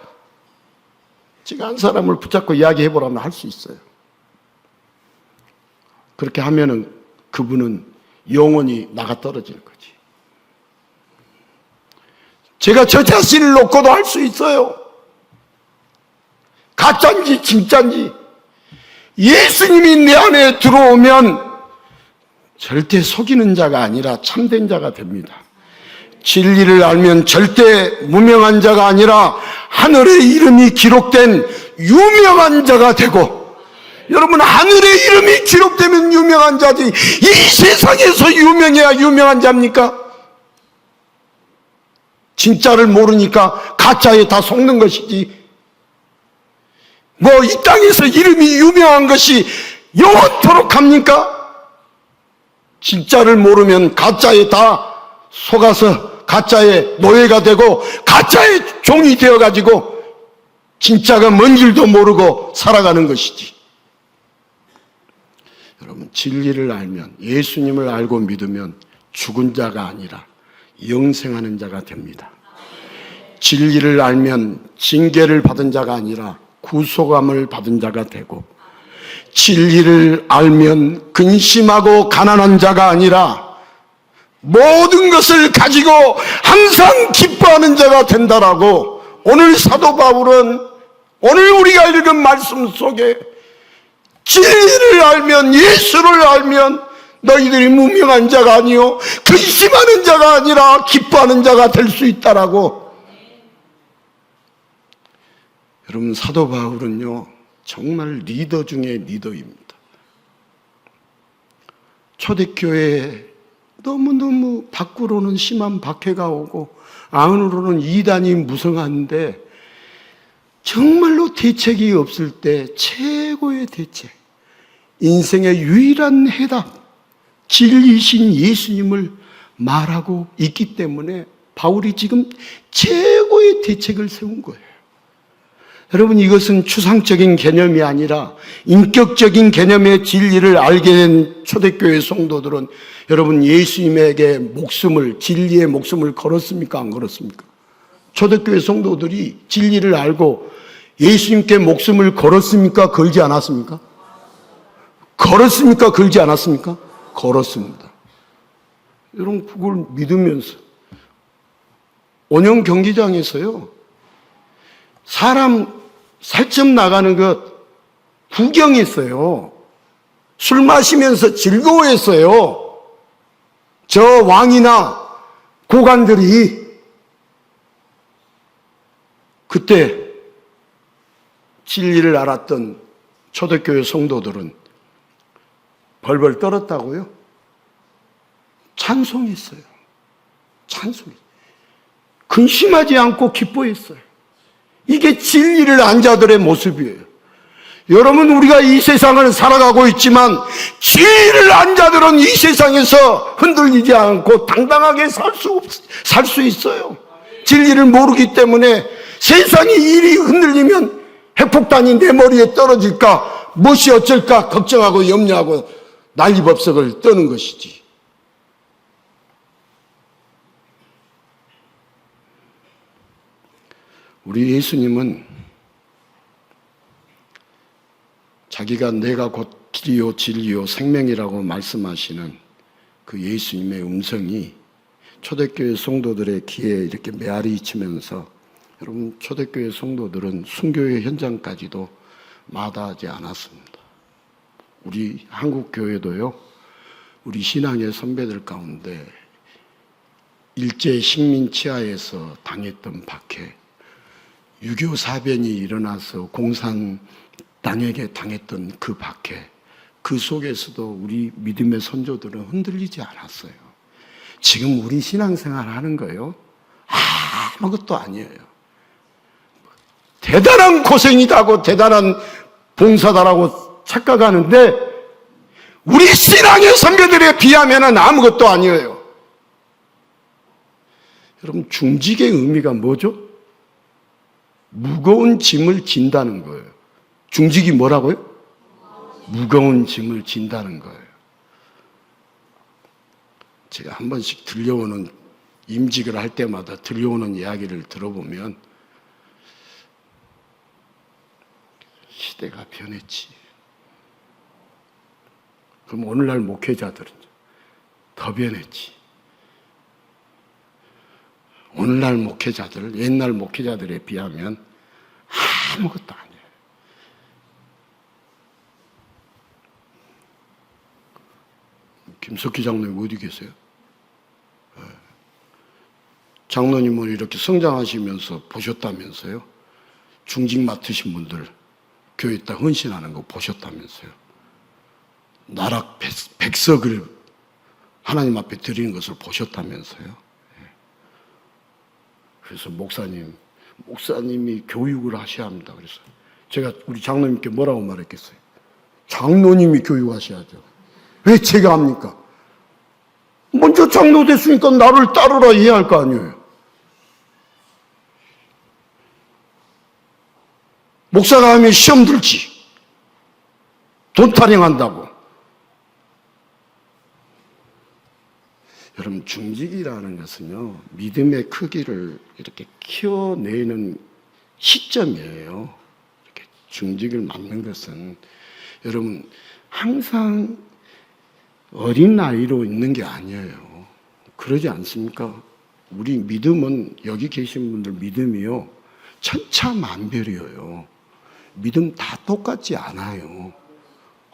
제가 한 사람을 붙잡고 이야기해보라면 할 수 있어요. 그렇게 하면은 그분은 영원히 나가 떨어지는 거지. 제가 저 자신을 놓고도 할 수 있어요. 가짜인지 진짜인지. 예수님이 내 안에 들어오면 절대 속이는 자가 아니라 참된 자가 됩니다. 진리를 알면 절대 무명한 자가 아니라 하늘의 이름이 기록된 유명한 자가 되고, 여러분, 하늘의 이름이 기록되면 유명한 자지, 이 세상에서 유명해야 유명한 자입니까? 진짜를 모르니까 가짜에 다 속는 것이지, 뭐 이 땅에서 이름이 유명한 것이 영원토록 합니까? 진짜를 모르면 가짜에 다 속아서 가짜의 노예가 되고 가짜의 종이 되어가지고 진짜가 뭔지도 모르고 살아가는 것이지. 여러분, 진리를 알면, 예수님을 알고 믿으면 죽은 자가 아니라 영생하는 자가 됩니다. 진리를 알면 징계를 받은 자가 아니라 구속함을 받은 자가 되고, 진리를 알면 근심하고 가난한 자가 아니라 모든 것을 가지고 항상 기뻐하는 자가 된다라고 오늘 사도 바울은 오늘 우리가 읽은 말씀 속에 진리를 알면, 예수를 알면 너희들이 무명한 자가 아니요 근심하는 자가 아니라 기뻐하는 자가 될 수 있다라고. 여러분, 사도 바울은요 정말 리더 중에 리더입니다. 초대교회에 너무너무 밖으로는 심한 박해가 오고 안으로는 이단이 무성한데 정말로 대책이 없을 때 최고의 대책, 인생의 유일한 해답, 진리이신 예수님을 말하고 있기 때문에 바울이 지금 최고의 대책을 세운 거예요. 여러분, 이것은 추상적인 개념이 아니라 인격적인 개념의 진리를 알게 된 초대교회 성도들은 여러분 예수님에게 목숨을, 진리의 목숨을 걸었습니까? 안 걸었습니까? 초대교회 성도들이 진리를 알고 예수님께 목숨을 걸었습니까? 걸지 않았습니까? 걸었습니까? 걸지 않았습니까? 걸었습니다. 여러분, 그걸 믿으면서 원형 경기장에서요 사람 살점 나가는 것 구경했어요. 술 마시면서 즐거워했어요. 저 왕이나 고관들이. 그때 진리를 알았던 초대교회 성도들은 벌벌 떨었다고요? 찬송했어요. 찬송했어요. 근심하지 않고 기뻐했어요. 이게 진리를 안 자들의 모습이에요. 여러분, 우리가 이 세상을 살아가고 있지만 진리를 안 자들은 이 세상에서 흔들리지 않고 당당하게 살 수 있어요. 진리를 모르기 때문에 세상이 일이 흔들리면 핵폭탄이 내 머리에 떨어질까, 무엇이 어쩔까 걱정하고 염려하고 난리법석을 떠는 것이지. 우리 예수님은 자기가 내가 곧 길이요 진리요 생명이라고 말씀하시는 그 예수님의 음성이 초대교회 성도들의 귀에 이렇게 메아리 치면서, 여러분, 초대교회 성도들은 순교의 현장까지도 마다하지 않았습니다. 우리 한국교회도요, 우리 신앙의 선배들 가운데 일제 식민 치하에서 당했던 박해, 6.25 사변이 일어나서 공산당에게 당했던 그 박해, 그 속에서도 우리 믿음의 선조들은 흔들리지 않았어요. 지금 우리 신앙생활 하는 거요, 아무것도 아니에요. 대단한 고생이다고, 대단한 봉사다라고 착각하는데 우리 신앙의 선배들에 비하면 아무것도 아니에요. 여러분, 중직의 의미가 뭐죠? 무거운 짐을 진다는 거예요. 중직이 뭐라고요? 무거운 짐을 진다는 거예요. 제가 한 번씩 들려오는, 임직을 할 때마다 들려오는 이야기를 들어보면 시대가 변했지. 그럼 오늘날 목회자들은 더 변했지. 오늘날 목회자들, 옛날 목회자들에 비하면 아무것도 아니에요. 김석희 장로님 어디 계세요? 장로님을 이렇게 성장하시면서 보셨다면서요? 중직 맡으신 분들 교회 딱 헌신하는 거 보셨다면서요? 나락 백석을 하나님 앞에 드리는 것을 보셨다면서요? 그래서 목사님이 교육을 하셔야 합니다. 그래서 제가 우리 장로님께 뭐라고 말했겠어요? 장로님이 교육하셔야죠. 왜 제가 합니까? 먼저 장로 됐으니까 나를 따르라 이해할 거 아니에요. 목사가 하면 시험 들지. 돈 타령한다고. 여러분, 중직이라는 것은요, 믿음의 크기를 이렇게 키워내는 시점이에요. 이렇게 중직을 맡는 것은 여러분 항상 어린 나이로 있는 게 아니에요. 그러지 않습니까? 우리 믿음은, 여기 계신 분들 믿음이요, 천차만별이에요. 믿음 다 똑같지 않아요.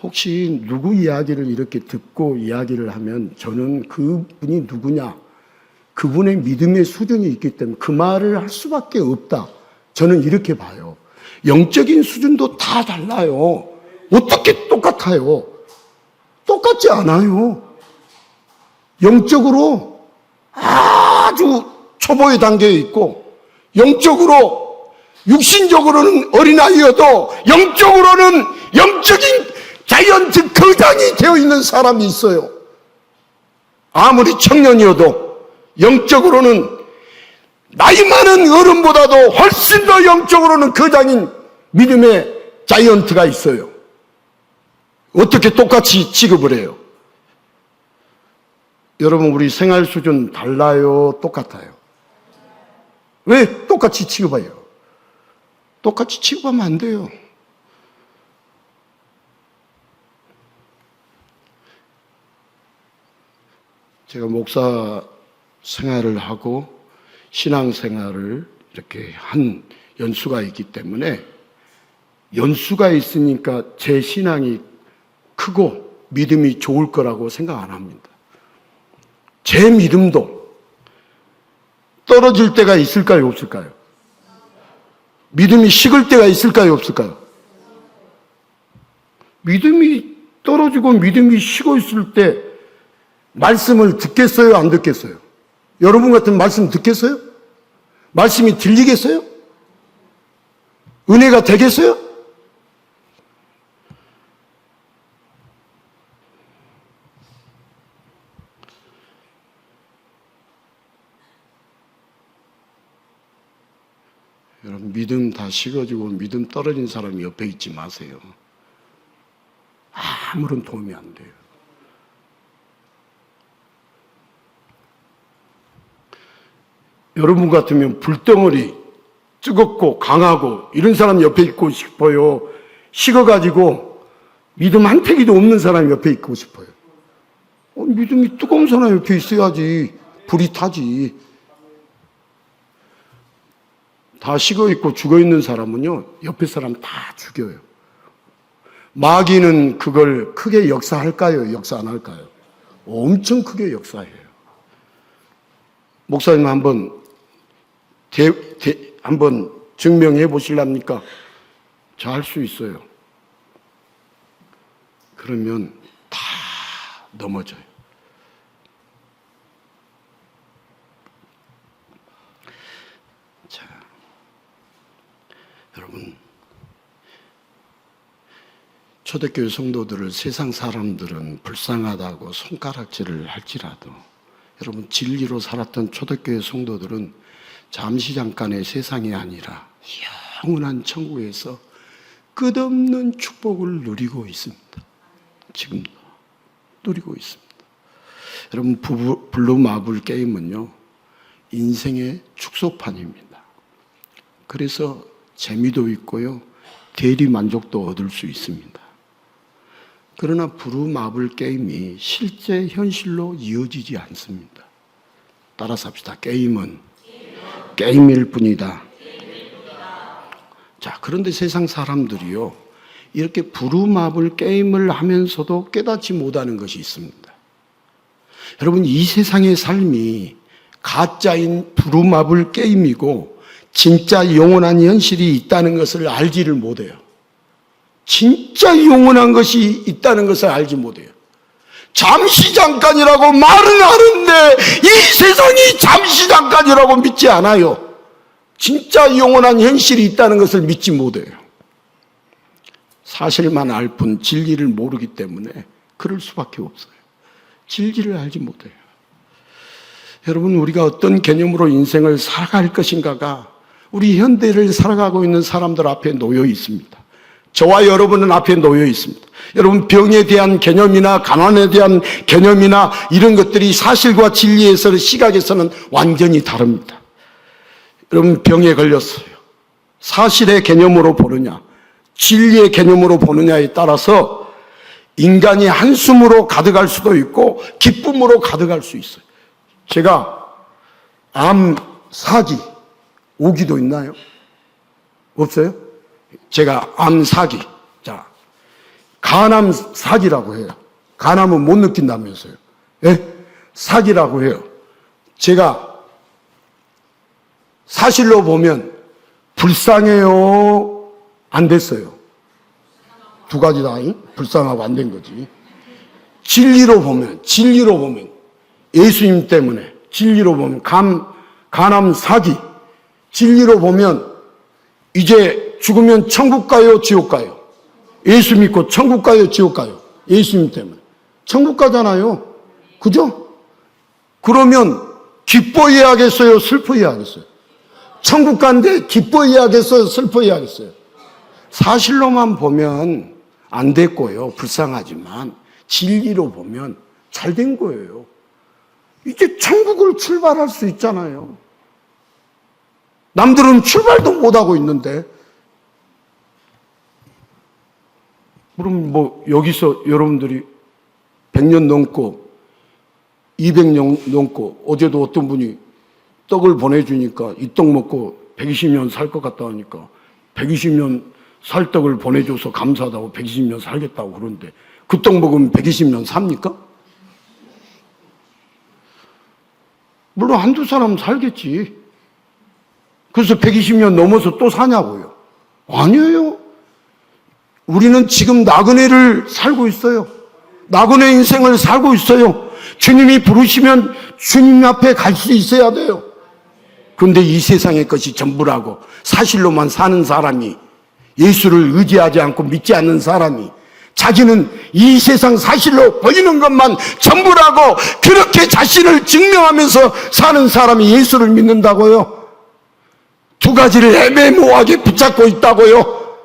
혹시 누구 이야기를 이렇게 듣고 이야기를 하면 저는 그분이 누구냐, 그분의 믿음의 수준이 있기 때문에 그 말을 할 수밖에 없다. 저는 이렇게 봐요. 영적인 수준도 다 달라요. 어떻게 똑같아요? 똑같지 않아요. 영적으로 아주 초보의 단계에 있고, 영적으로, 육신적으로는 어린아이여도 영적으로는 영적인 자이언트 거장이 되어 있는 사람이 있어요. 아무리 청년이어도 영적으로는 나이 많은 어른보다도 훨씬 더 영적으로는 거장인 믿음의 자이언트가 있어요. 어떻게 똑같이 취급을 해요? 여러분, 우리 생활 수준 달라요? 똑같아요? 왜 똑같이 취급해요? 똑같이 취급하면 안 돼요. 제가 목사 생활을 하고 신앙 생활을 이렇게 한 연수가 있기 때문에, 연수가 있으니까 제 신앙이 크고 믿음이 좋을 거라고 생각 안 합니다. 제 믿음도 떨어질 때가 있을까요, 없을까요? 믿음이 식을 때가 있을까요, 없을까요? 믿음이 떨어지고 믿음이 식어 있을 때 말씀을 듣겠어요, 안 듣겠어요? 여러분 같은 말씀 듣겠어요? 말씀이 들리겠어요? 은혜가 되겠어요? 여러분, 믿음 다 식어지고 믿음 떨어진 사람이 옆에 있지 마세요. 아무런 도움이 안 돼요. 여러분 같으면 불덩어리, 뜨겁고 강하고 이런 사람 옆에 있고 싶어요? 식어가지고 믿음 한 태기도 없는 사람 옆에 있고 싶어요? 믿음이 뜨거운 사람 옆에 있어야지 불이 타지. 다 식어있고 죽어있는 사람은요, 옆에 사람 다 죽여요. 마귀는 그걸 크게 역사할까요? 역사 안 할까요? 엄청 크게 역사해요. 목사님 한번 증명해 보실랍니까? 저 할 수 있어요. 그러면 다 넘어져요. 자, 여러분, 초대교회 성도들을 세상 사람들은 불쌍하다고 손가락질을 할지라도, 여러분, 진리로 살았던 초대교회 성도들은 잠시 잠깐의 세상이 아니라 영원한 천국에서 끝없는 축복을 누리고 있습니다. 지금도 누리고 있습니다. 여러분, 블루 마블 게임은요, 인생의 축소판입니다. 그래서 재미도 있고요, 대리 만족도 얻을 수 있습니다. 그러나 블루 마블 게임이 실제 현실로 이어지지 않습니다. 따라서 합시다. 게임은 게임일 뿐이다. 자, 그런데 세상 사람들이요, 이렇게 부루마블 게임을 하면서도 깨닫지 못하는 것이 있습니다. 여러분, 이 세상의 삶이 가짜인 부루마블 게임이고 진짜 영원한 현실이 있다는 것을 알지를 못해요. 진짜 영원한 것이 있다는 것을 알지 못해요. 잠시 잠깐이라고 말은 하는데 이 세상이 잠시 잠깐이라고 믿지 않아요. 진짜 영원한 현실이 있다는 것을 믿지 못해요. 사실만 알 뿐 진리를 모르기 때문에 그럴 수밖에 없어요. 진리를 알지 못해요. 여러분, 우리가 어떤 개념으로 인생을 살아갈 것인가가 우리 현대를 살아가고 있는 사람들 앞에 놓여 있습니다. 저와 여러분은 앞에 놓여 있습니다. 여러분, 병에 대한 개념이나 가난에 대한 개념이나 이런 것들이 사실과 진리에서 시각에서는 완전히 다릅니다. 여러분, 병에 걸렸어요. 사실의 개념으로 보느냐, 진리의 개념으로 보느냐에 따라서 인간이 한숨으로 가득할 수도 있고 기쁨으로 가득할 수 있어요. 제가 암 사기 오기도 있나요? 없어요? 제가 암 사기, 자, 간암 사기라고 해요. 간암은 못 느낀다면서요. 예? 사기라고 해요. 제가 사실로 보면 불쌍해요, 안 됐어요? 두 가지 다 불쌍하고 안 된 거지. 진리로 보면 예수님 때문에, 진리로 보면 간암 사기, 진리로 보면 이제 죽으면 천국 가요, 지옥 가요? 예수 믿고 천국 가요, 지옥 가요? 예수님 때문에 천국 가잖아요. 그죠? 그러면 기뻐해야겠어요, 슬퍼해야겠어요? 천국 간데 기뻐해야겠어요, 슬퍼해야겠어요? 사실로만 보면 안 됐고요, 불쌍하지만 진리로 보면 잘 된 거예요. 이제 천국을 출발할 수 있잖아요. 남들은 출발도 못하고 있는데. 그럼 뭐 여기서 여러분들이 100년 넘고 200년 넘고, 어제도 어떤 분이 떡을 보내주니까 이 떡 먹고 120년 살 것 같다 하니까 120년 살 떡을 보내줘서 감사하다고 120년 살겠다고 그러는데 그 떡 먹으면 120년 삽니까? 물론 한두 사람 살겠지. 그래서 120년 넘어서 또 사냐고요? 아니에요. 우리는 지금 나그네를 살고 있어요. 나그네 인생을 살고 있어요. 주님이 부르시면 주님 앞에 갈 수 있어야 돼요. 그런데 이 세상의 것이 전부라고 사실로만 사는 사람이, 예수를 의지하지 않고 믿지 않는 사람이, 자기는 이 세상 사실로 보이는 것만 전부라고 그렇게 자신을 증명하면서 사는 사람이 예수를 믿는다고요? 두 가지를 애매모호하게 붙잡고 있다고요?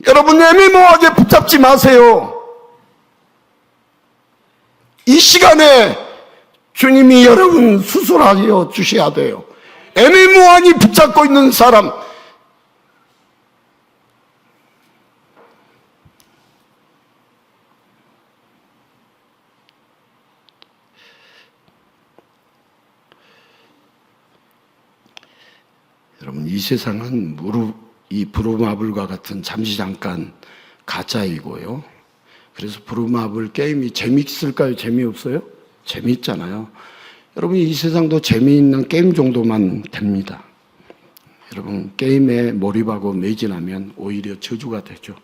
여러분, 애매모호하게 붙잡지 마세요. 이 시간에 주님이 여러분 수술하여 주셔야 돼요. 애매모호하게 붙잡고 있는 사람, 여러분, 이 세상은 이 부루마블과 같은 잠시 잠깐 가짜이고요. 그래서 부루마블 게임이 재미있을까요? 재미없어요? 재미있잖아요. 여러분, 이 세상도 재미있는 게임 정도만 됩니다. 여러분, 게임에 몰입하고 매진하면 오히려 저주가 되죠.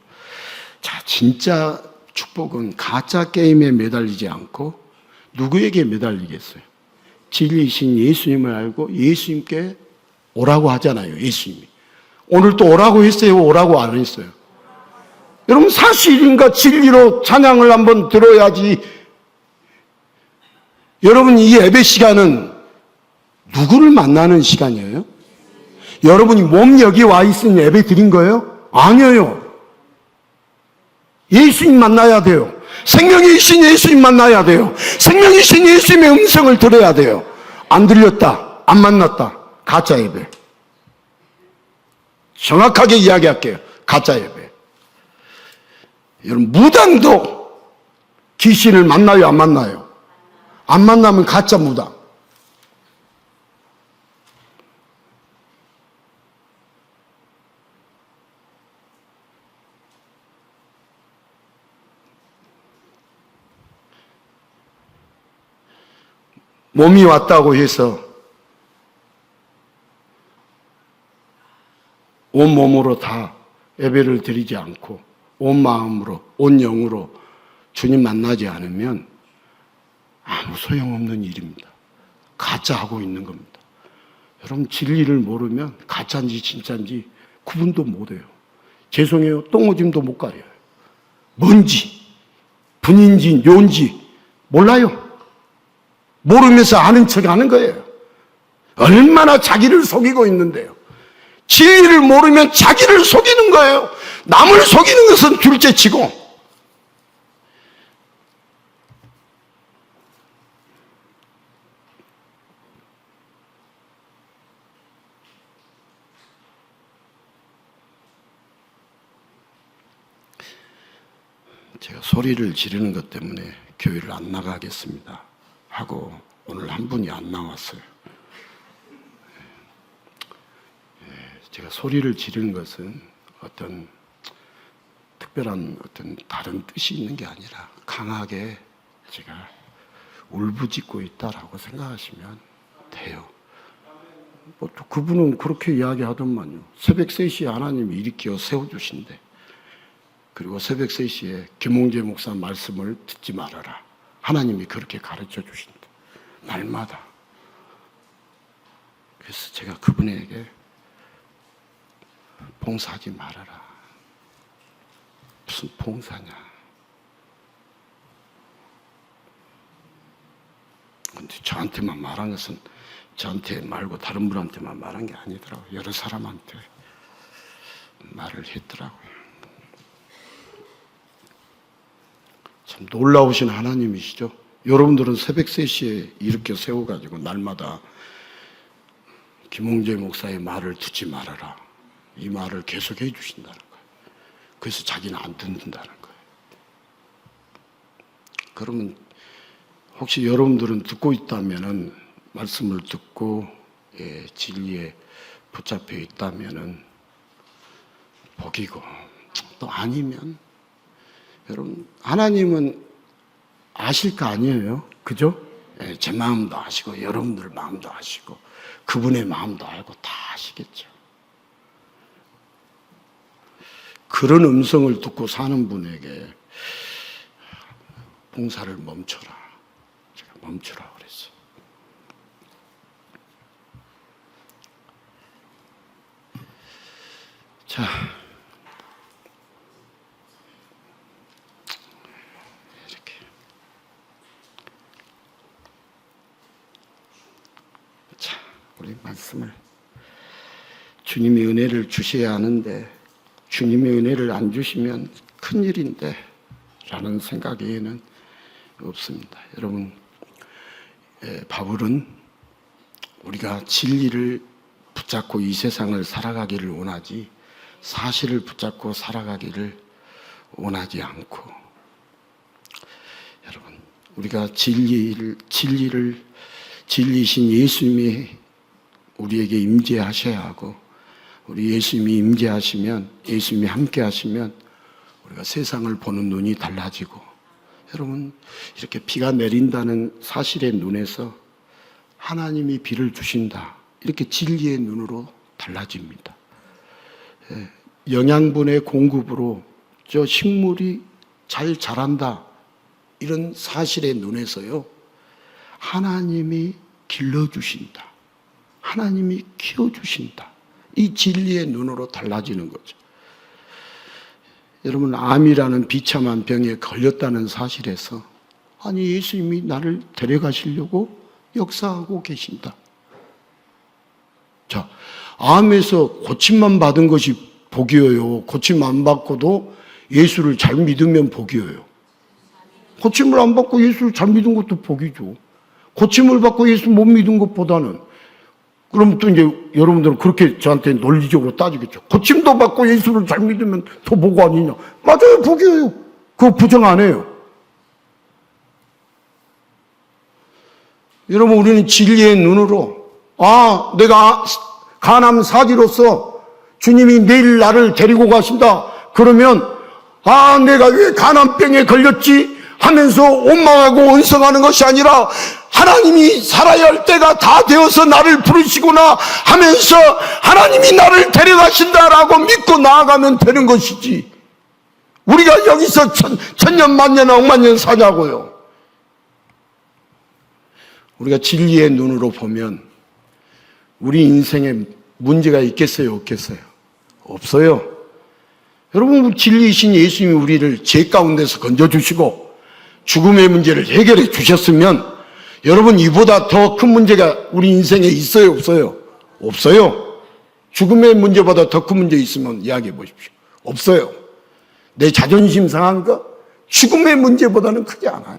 자, 진짜 축복은 가짜 게임에 매달리지 않고 누구에게 매달리겠어요? 진리이신 예수님을 알고 예수님께 오라고 하잖아요, 예수님이. 오늘 또 오라고 했어요, 오라고 안 했어요? 여러분, 사실인가 진리로 찬양을 한번 들어야지. 여러분, 이 예배 시간은 누구를 만나는 시간이에요? 여러분이 몸 여기 와 있으니 예배 드린 거예요? 아니에요. 예수님 만나야 돼요. 생명이신 예수님 만나야 돼요. 생명이신 예수님의 음성을 들어야 돼요. 안 들렸다, 안 만났다, 가짜 예배. 정확하게 이야기할게요. 가짜 예배. 여러분, 무당도 귀신을 만나요, 안 만나요? 안 만나면 가짜 무당. 몸이 왔다고 해서 온 몸으로 다 예배를 드리지 않고 온 마음으로, 온 영으로 주님 만나지 않으면 아무 소용없는 일입니다. 가짜하고 있는 겁니다. 여러분, 진리를 모르면 가짜인지 진짜인지 구분도 못해요. 죄송해요, 똥오줌도 못 가려요. 뭔지, 분인지 뇨인지 몰라요. 모르면서 아는 척 하는 거예요. 얼마나 자기를 속이고 있는데요. 진리를 모르면 자기를 속이는 거예요. 남을 속이는 것은 둘째치고. 제가 소리를 지르는 것 때문에 교회를 안 나가겠습니다 하고 오늘 한 분이 안 나왔어요. 제가 소리를 지르는 것은 어떤 특별한 어떤 다른 뜻이 있는 게 아니라 강하게 제가 울부짖고 있다라고 생각하시면 돼요. 또 그분은 그렇게 이야기하더만요. 새벽 3시에 하나님이 일으켜 세워주신대. 그리고 새벽 3시에 김홍재 목사 말씀을 듣지 말아라. 하나님이 그렇게 가르쳐 주신다. 날마다. 그래서 제가 그분에게 봉사하지 말아라. 무슨 봉사냐. 근데 저한테만 말한 것은 저한테 말고 다른 분한테만 말한 게 아니더라고요. 여러 사람한테 말을 했더라고요. 참 놀라우신 하나님이시죠. 여러분들은 새벽 3시에 일으켜 세워가지고 날마다 김홍재 목사의 말을 듣지 말아라. 이 말을 계속해 주신다는 거예요. 그래서 자기는 안 듣는다는 거예요. 그러면 혹시 여러분들은 듣고 있다면은 말씀을 듣고 진리에 붙잡혀 있다면은 복이고 또 아니면 여러분 하나님은 아실 거 아니에요, 그죠? 제 마음도 아시고 여러분들 마음도 아시고 그분의 마음도 알고 다 아시겠죠. 그런 음성을 듣고 사는 분에게 봉사를 멈춰라. 제가 멈추라 그랬어요. 자, 이렇게. 자, 우리 말씀을 주님이 은혜를 주셔야 하는데 주님의 은혜를 안 주시면 큰일인데 라는 생각에는 없습니다. 여러분, 바울은 우리가 진리를 붙잡고 이 세상을 살아가기를 원하지 사실을 붙잡고 살아가기를 원하지 않고, 여러분 우리가 진리이신 예수님이 우리에게 임재하셔야 하고, 우리 예수님이 임재하시면, 예수님이 함께 하시면 우리가 세상을 보는 눈이 달라지고, 여러분 이렇게 비가 내린다는 사실의 눈에서 하나님이 비를 주신다, 이렇게 진리의 눈으로 달라집니다. 영양분의 공급으로 저 식물이 잘 자란다, 이런 사실의 눈에서요 하나님이 길러주신다, 하나님이 키워주신다, 이 진리의 눈으로 달라지는 거죠. 여러분, 암이라는 비참한 병에 걸렸다는 사실에서 아니 예수님이 나를 데려가시려고 역사하고 계신다. 자, 암에서 고침만 받은 것이 복이에요? 고침 안 받고도 예수를 잘 믿으면 복이에요? 고침을 안 받고 예수를 잘 믿은 것도 복이죠. 고침을 받고 예수 못 믿은 것보다는, 그럼 또 이제 여러분들은 그렇게 저한테 논리적으로 따지겠죠. 고침도 받고 예수를 잘 믿으면 더 복 아니냐. 맞아요, 복이에요. 그거 부정 안 해요. 여러분, 우리는 진리의 눈으로, 아, 내가 간암 사지로서 주님이 내일 나를 데리고 가신다. 그러면 아, 내가 왜 간암병에 걸렸지 하면서 원망하고 원성하는 것이 아니라 하나님이 살아야 할 때가 다 되어서 나를 부르시구나 하면서 하나님이 나를 데려가신다라고 믿고 나아가면 되는 것이지, 우리가 여기서 천년 만년 억만년 사냐고요. 우리가 진리의 눈으로 보면 우리 인생에 문제가 있겠어요, 없겠어요? 없어요. 여러분, 진리이신 예수님이 우리를 죄 가운데서 건져주시고 죽음의 문제를 해결해 주셨으면 여러분, 이보다 더 큰 문제가 우리 인생에 있어요, 없어요? 없어요. 죽음의 문제보다 더 큰 문제 있으면 이야기해 보십시오. 없어요. 내 자존심 상한 거 죽음의 문제보다는 크지 않아요.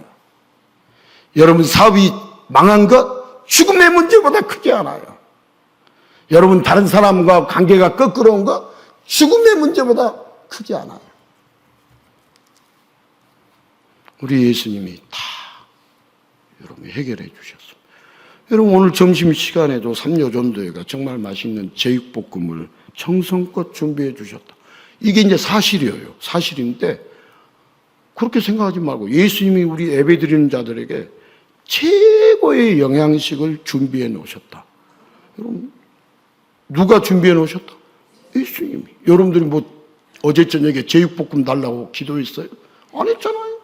여러분 사업이 망한 것 죽음의 문제보다 크지 않아요. 여러분 다른 사람과 관계가 거꾸로운 것 죽음의 문제보다 크지 않아요. 우리 예수님이 다 여러분 해결해 주셨습니다. 여러분 오늘 점심시간에도 삼요전도회가 정말 맛있는 제육볶음을 정성껏 준비해 주셨다. 이게 이제 사실이에요. 사실인데 그렇게 생각하지 말고 예수님이 우리 예배드리는 자들에게 최고의 영양식을 준비해 놓으셨다. 여러분 누가 준비해 놓으셨다? 예수님이. 여러분들이 뭐 어제 저녁에 제육볶음 달라고 기도했어요? 안 했잖아요.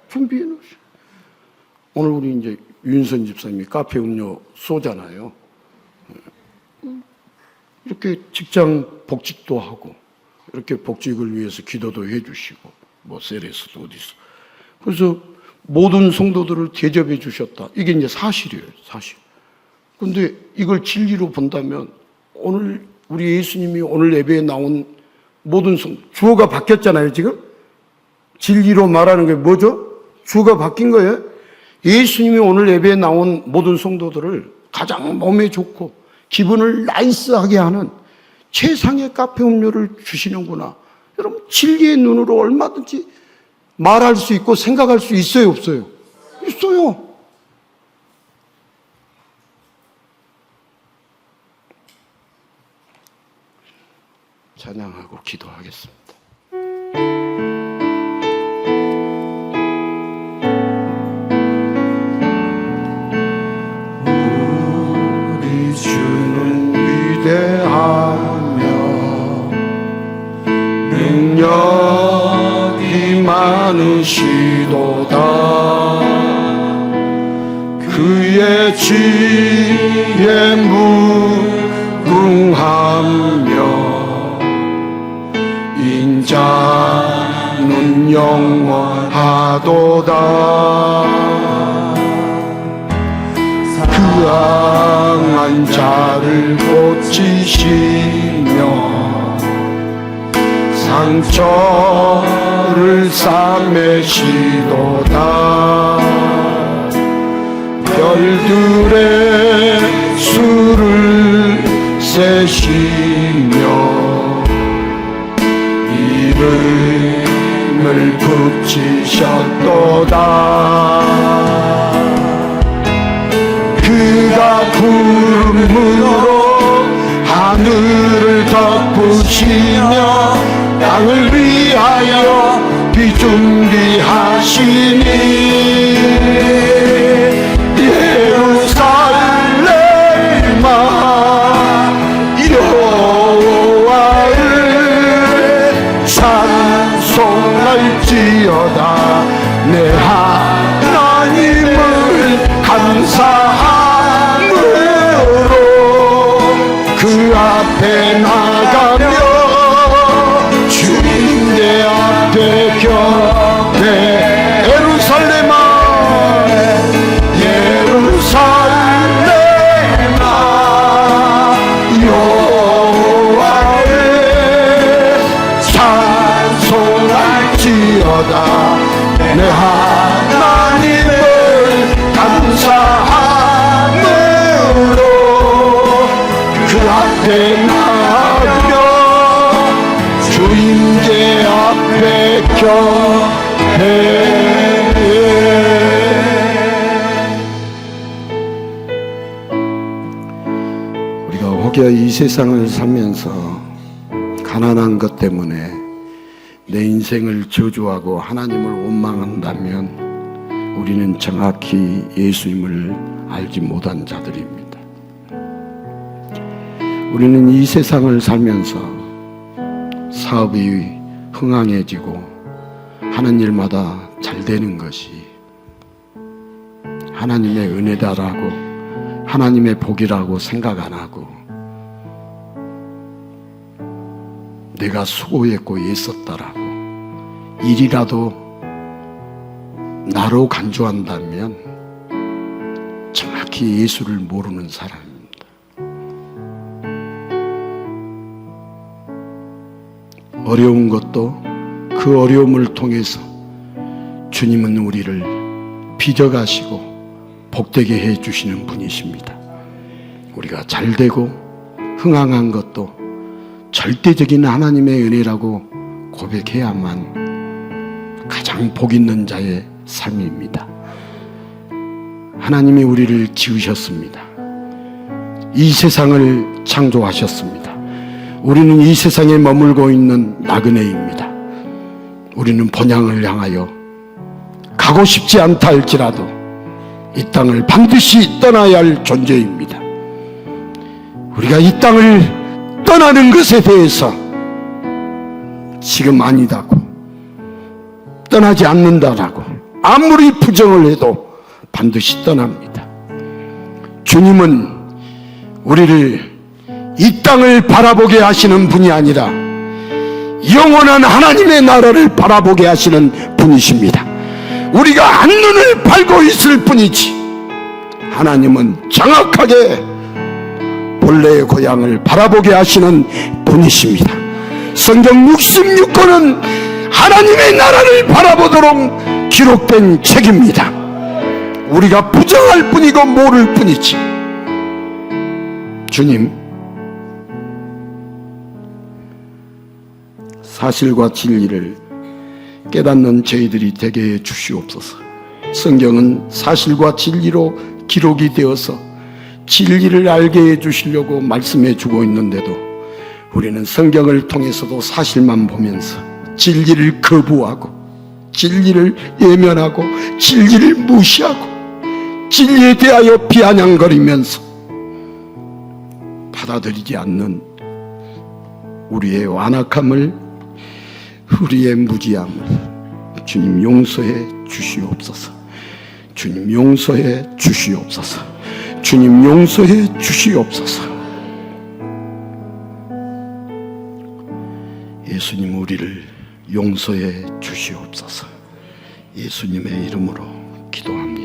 준비해 놓으셨어요. 오늘 우리 이제 윤선 집사님이 카페 음료 쏘잖아요. 이렇게 직장 복직도 하고 이렇게 복직을 위해서 기도도 해주시고 뭐 셀에서도 어디서 그래서 모든 성도들을 대접해 주셨다. 이게 이제 사실이에요. 사실. 그런데 이걸 진리로 본다면 오늘 우리 예수님이 오늘 예배에 나온 모든 주어가 바뀌었잖아요. 지금 진리로 말하는 게 뭐죠? 주어가 바뀐 거예요. 예수님이 오늘 예배에 나온 모든 성도들을 가장 몸에 좋고 기분을 나이스하게 하는 최상의 카페 음료를 주시는구나. 여러분 진리의 눈으로 얼마든지 말할 수 있고 생각할 수 있어요, 없어요? 있어요. 찬양하고 기도하겠습니다. 우리 주는 위대하며 능력이 많으시도다. 그의 지혜 무궁하며 인자는 영원하도다. 그 강한 자를 고치시며 상처를 싸매시도다. 별들의 수를 세시며 이름을 붙이셨도다. 그가 구름으로 하늘을 덮으시며 땅을 위하여 비 준비하시니 예루살렘아 여호와를 찬송할지어다. 내 하나님을 감사함으로 그 앞에 나가며 주님의 앞에 곁에 예루살렘아 예루살렘아 여호와를 찬송할지어다. 내 하나님을 감사함으로 그 앞에 나가며 주임제 앞에 곁에 우리가 혹여 이 세상을 살면서 가난한 것 때문에 내 인생을 저주하고 하나님을 원망한다면 우리는 정확히 예수님을 알지 못한 자들입니다. 우리는 이 세상을 살면서 사업이 흥황해지고 하는 일마다 잘 되는 것이 하나님의 은혜다라고 하나님의 복이라고 생각 안 하고 내가 수고했고 애썼다라고 일이라도 나로 간주한다면 정확히 예수를 모르는 사람입니다. 어려운 것도 그 어려움을 통해서 주님은 우리를 빚어가시고 복되게 해주시는 분이십니다. 우리가 잘되고 흥황한 것도 절대적인 하나님의 은혜라고 고백해야만 가장 복 있는 자의 삶입니다. 하나님이 우리를 지으셨습니다. 이 세상을 창조하셨습니다. 우리는 이 세상에 머물고 있는 나그네입니다. 우리는 본향을 향하여 가고 싶지 않다 할지라도 이 땅을 반드시 떠나야 할 존재입니다. 우리가 이 땅을 떠나는 것에 대해서 지금 아니다고, 떠나지 않는다라고 아무리 부정을 해도 반드시 떠납니다. 주님은 우리를 이 땅을 바라보게 하시는 분이 아니라 영원한 하나님의 나라를 바라보게 하시는 분이십니다. 우리가 안눈을 팔고 있을 뿐이지 하나님은 정확하게 본래의 고향을 바라보게 하시는 분이십니다. 성경 66권은 하나님의 나라를 바라보도록 기록된 책입니다. 우리가 부정할 뿐이고 모를 뿐이지. 주님, 사실과 진리를 깨닫는 저희들이 되게 해 주시옵소서. 성경은 사실과 진리로 기록이 되어서 진리를 알게 해 주시려고 말씀해 주고 있는데도 우리는 성경을 통해서도 사실만 보면서 진리를 거부하고 진리를 예면하고 진리를 무시하고 진리에 대하여 비아냥거리면서 받아들이지 않는 우리의 완악함을, 우리의 무지함을 주님 용서해 주시옵소서. 주님 용서해 주시옵소서. 주님 용서해 주시옵소서. 예수님 우리를 용서해 주시옵소서. 예수님의 이름으로 기도합니다.